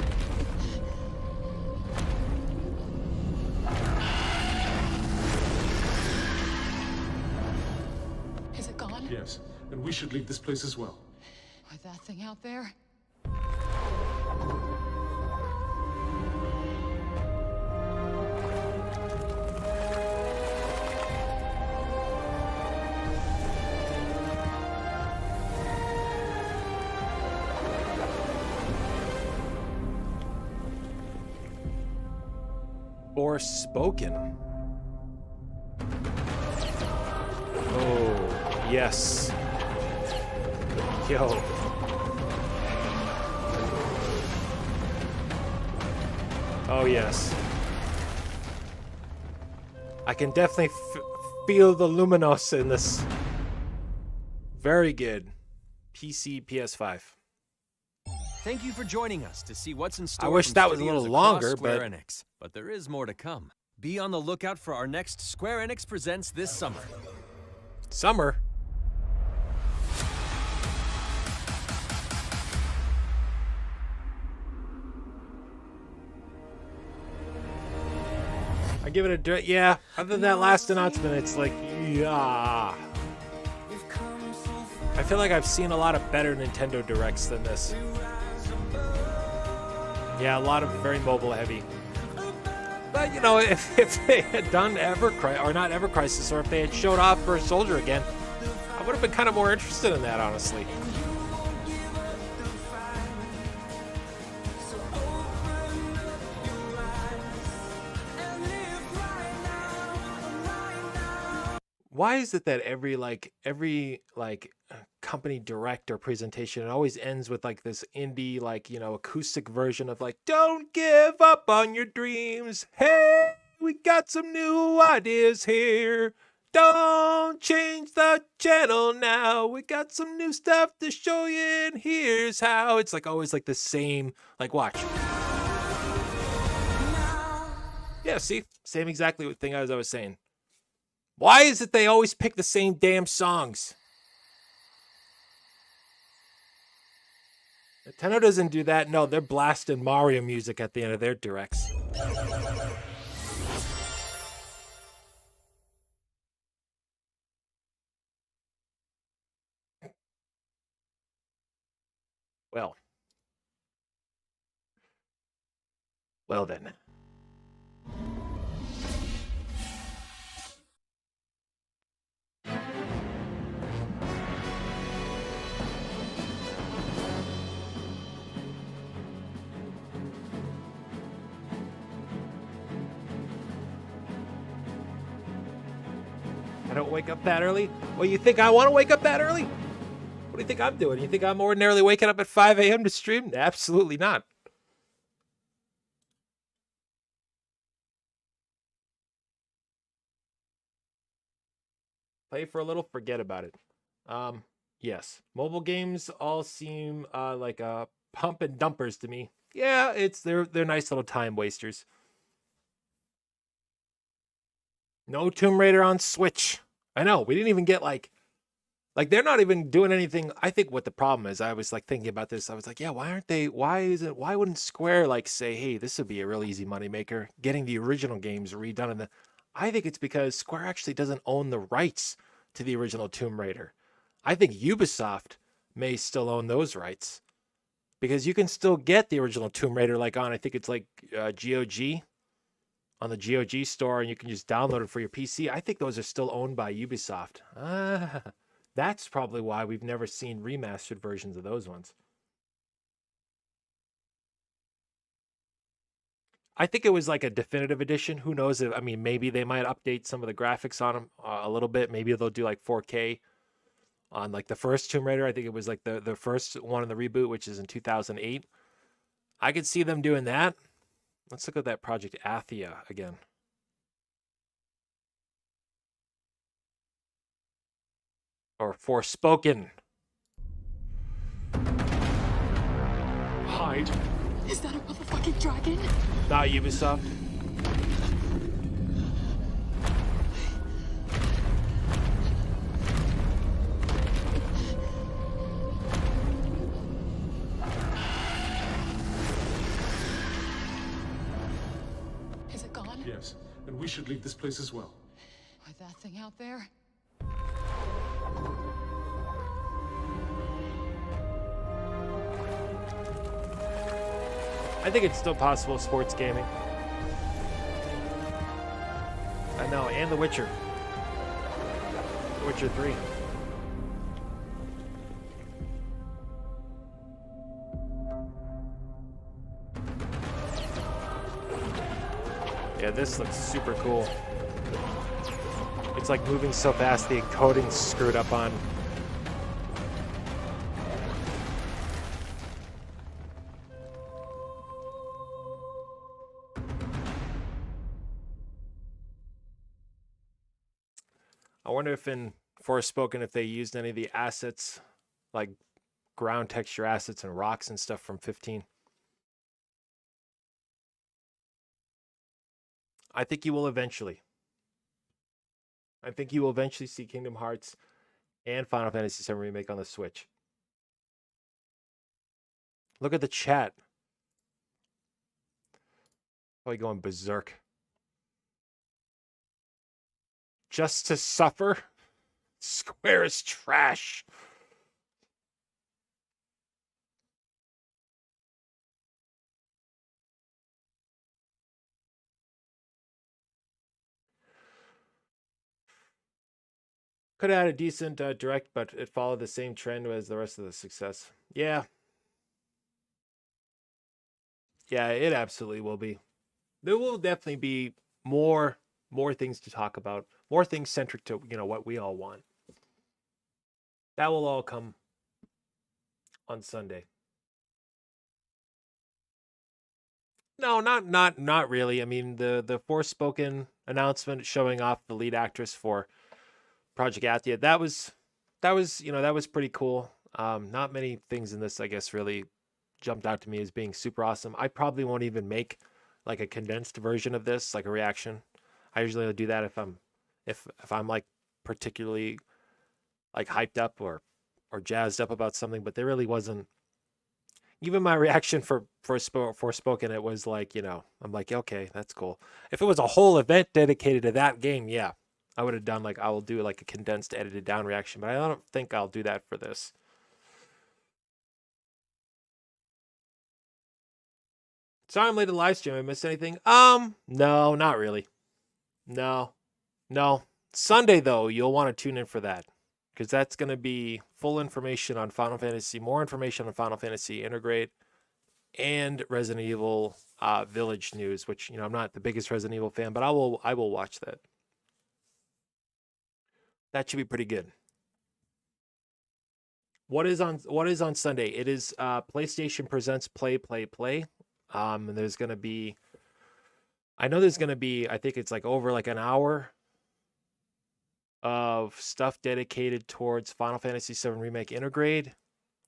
Is it gone? Yes, and we should leave this place as well. With that thing out there? Forspoken. Oh, yes. Yo. Oh, yes. I can definitely feel the luminous in this. Very good. PC, PS5. Thank you for joining us to see what's in store. I wish from that was a studios little across longer, but Square-Enix. But there is more to come. Be on the lookout for our next Square-Enix Presents this summer. Summer? I give it a yeah. Other than that last announcement, it's like, yeah. I feel like I've seen a lot of better Nintendo Directs than this. Yeah, a lot of very mobile heavy. But, you know, if they had done not Ever Crisis, or if they had showed off for a Soldier again, I would have been kind of more interested in that, honestly. Why is it that every company direct or presentation, it always ends with like this indie, like, you know, acoustic version of like, don't give up on your dreams. Hey, we got some new ideas here. Don't change the channel now. We got some new stuff to show you, and here's how. It's like always like the same, like, watch. Yeah, see? Same exactly thing as I was saying. Why is it they always pick the same damn songs? Nintendo doesn't do that. No, they're blasting Mario music at the end of their directs. Well then. I don't wake up that early? Well, you think I want to wake up that early? What do you think I'm doing? You think I'm ordinarily waking up at 5 a.m. to stream? Absolutely not. Play for a little, forget about it. Yes. Mobile games all seem like pump and dumpers to me. Yeah, they're nice little time wasters. No Tomb Raider on Switch. I know, we didn't even get like they're not even doing anything. I think what the problem is, I was like thinking about this. I was like, yeah, why wouldn't Square like say, hey, this would be a real easy moneymaker, getting the original games redone? I think it's because Square actually doesn't own the rights to the original Tomb Raider. I think Ubisoft may still own those rights because you can still get the original Tomb Raider like on, I think it's like GOG, on the GOG store, and you can just download it for your PC. I think those are still owned by Ubisoft. That's probably why we've never seen remastered versions of those ones. I think it was like a definitive edition. Who knows? I mean, maybe they might update some of the graphics on them a little bit. Maybe they'll do like 4K on like the first Tomb Raider. I think it was like the first one in the reboot, which is in 2008. I could see them doing that. Let's look at that Project Athia again. Or Forspoken. Hide. Is that a motherfucking dragon? Not Ubisoft. Is it gone? Yes, and we should leave this place as well. With that thing out there? I think it's still possible, sports gaming. I know, and The Witcher. The Witcher 3. Yeah, this looks super cool. It's like moving so fast the encoding's screwed up on. I wonder if in Forspoken, if they used any of the assets, like ground texture assets and rocks and stuff from 15. I think you will eventually. I think you will eventually see Kingdom Hearts and Final Fantasy VII Remake on the Switch. Look at the chat. Probably going berserk. Just to suffer? Square is trash. Could have had a decent direct, but it followed the same trend as the rest of the success. Yeah. Yeah, it absolutely will be. There will definitely be more things to talk about. More things centric to, what we all want. That will all come on Sunday. No, not really. I mean, the Forspoken announcement showing off the lead actress for Project Athia, that was pretty cool. Not many things in this, I guess, really jumped out to me as being super awesome. I probably won't even make like a condensed version of this, like a reaction. I usually do that if I'm like particularly like hyped up or jazzed up about something, but there really wasn't. Even my reaction for Forspoken, it was like, I'm like, okay, that's cool. If it was a whole event dedicated to that game, yeah, I would have done like, I will do like a condensed, edited down reaction, but I don't think I'll do that for this. Sorry I'm late to the live stream. I missed anything? No, not really. No. Sunday, though, you'll want to tune in for that, because that's going to be full information on Final Fantasy, more information on Final Fantasy Integrate and Resident Evil Village news, which, I'm not the biggest Resident Evil fan, but I will watch that. That should be pretty good. What is on Sunday? It is PlayStation Presents Play. There's going to be, I think it's like over like an hour of stuff dedicated towards Final Fantasy VII Remake Intergrade,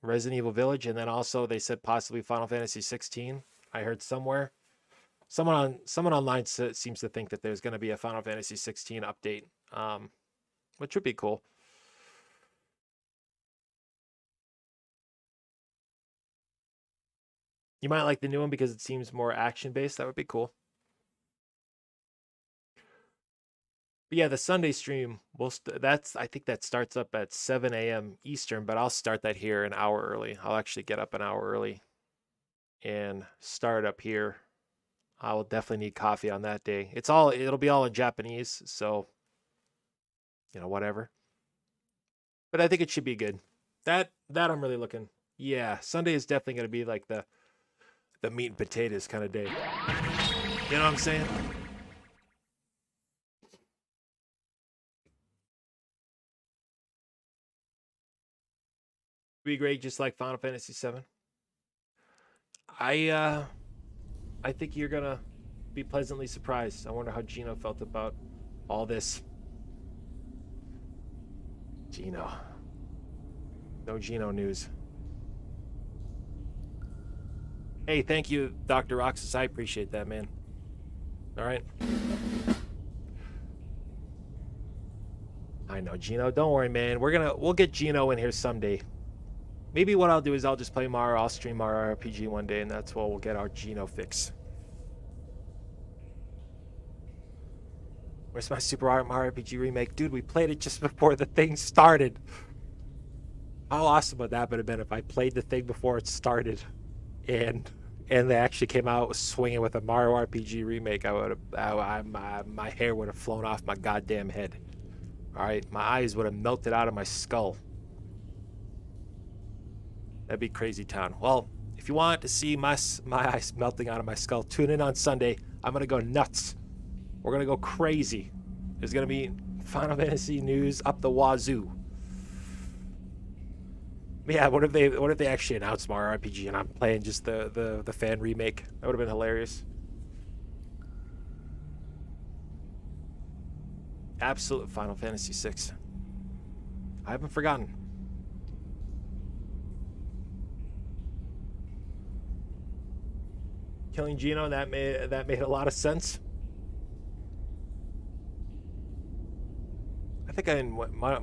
Resident Evil Village, and then also they said possibly Final Fantasy 16. I heard somewhere. Someone online seems to think that there's going to be a Final Fantasy 16 update, which would be cool. You might like the new one because it seems more action-based. That would be cool. But yeah, the Sunday stream, I think that starts up at 7 a.m. Eastern, but I'll start that here an hour early. I'll actually get up an hour early and start up here. I will definitely need coffee on that day. It'll be all in Japanese, so whatever. But I think it should be good. That I'm really looking. Yeah, Sunday is definitely going to be like the meat and potatoes kind of day. You know what I'm saying? Be great, just like Final Fantasy VII. I think you're gonna be pleasantly surprised. I wonder how Gino felt about all this. Gino. No Gino news. Hey, thank you, Dr. Roxas. I appreciate that, man. All right. I know, Gino. Don't worry, man. We'll get Gino in here someday. Maybe what I'll do is I'll just play Mario. I'll stream Mario RPG one day, and that's where we'll get our Gino fix. Where's my Super Mario RPG remake? Dude, we played it just before the thing started. How awesome would that have been if I played the thing before it started, and they actually came out swinging with a Mario RPG remake? My hair would have flown off my goddamn head. All right, my eyes would have melted out of my skull. That'd be crazy town. Well, if you want to see my eyes melting out of my skull, tune in on Sunday. I'm gonna go nuts. We're gonna go crazy. There's gonna be Final Fantasy news up the wazoo. Yeah, what if they actually announced Mario RPG and I'm playing just the fan remake? That would have been hilarious. Absolute Final Fantasy VI. I haven't forgotten. Killing Gino, that made a lot of sense. I think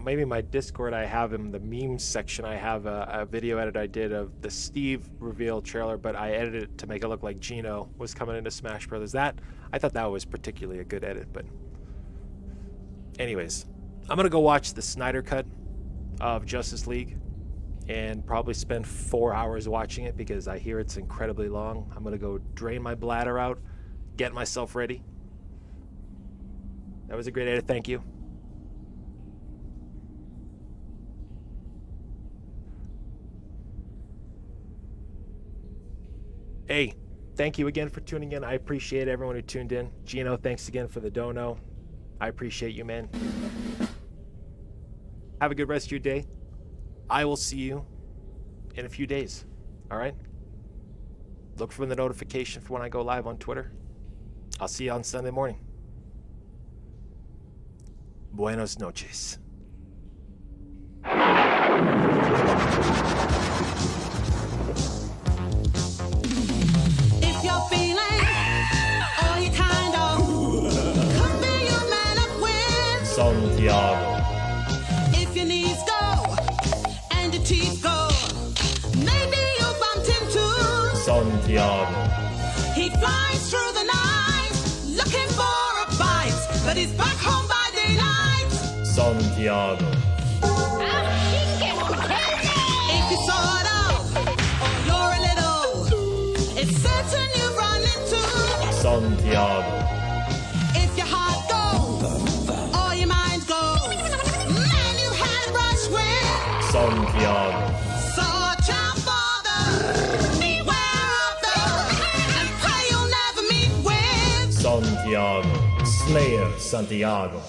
maybe my Discord I have in the memes section. I have a video edit I did of the Steve reveal trailer, but I edited it to make it look like Gino was coming into Smash Brothers. I thought that was particularly a good edit. But anyways, I'm gonna go watch the Snyder cut of Justice League and probably spend 4 hours watching it because I hear it's incredibly long. I'm gonna go drain my bladder out, get myself ready. That was a great edit, thank you. Hey, thank you again for tuning in. I appreciate everyone who tuned in. Gino, thanks again for the dono. I appreciate you, man. Have a good rest of your day. I will see you in a few days. All right? Look for the notification for when I go live on Twitter. I'll see you on Sunday morning. Buenos noches. If you're feeling all you kind of could be your man up with Santiago. If your knees go and your teeth go, maybe you bumped into Santiago. He flies through the night looking for a bite, but he's back home by daylight. Santiago. If you sort of, or you're a little, it's certain you run into Santiago. If your heart goes, or your mind goes, man, you had a brush with Santiago. So watch out for the, beware of the, and pray you'll never meet with Santiago. Slayer Santiago.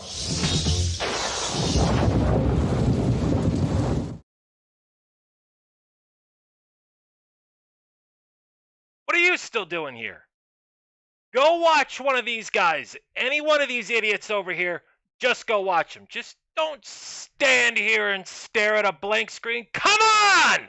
What are you still doing here? Go watch one of these guys. Any one of these idiots over here, just go watch them. Just don't stand here and stare at a blank screen. Come on!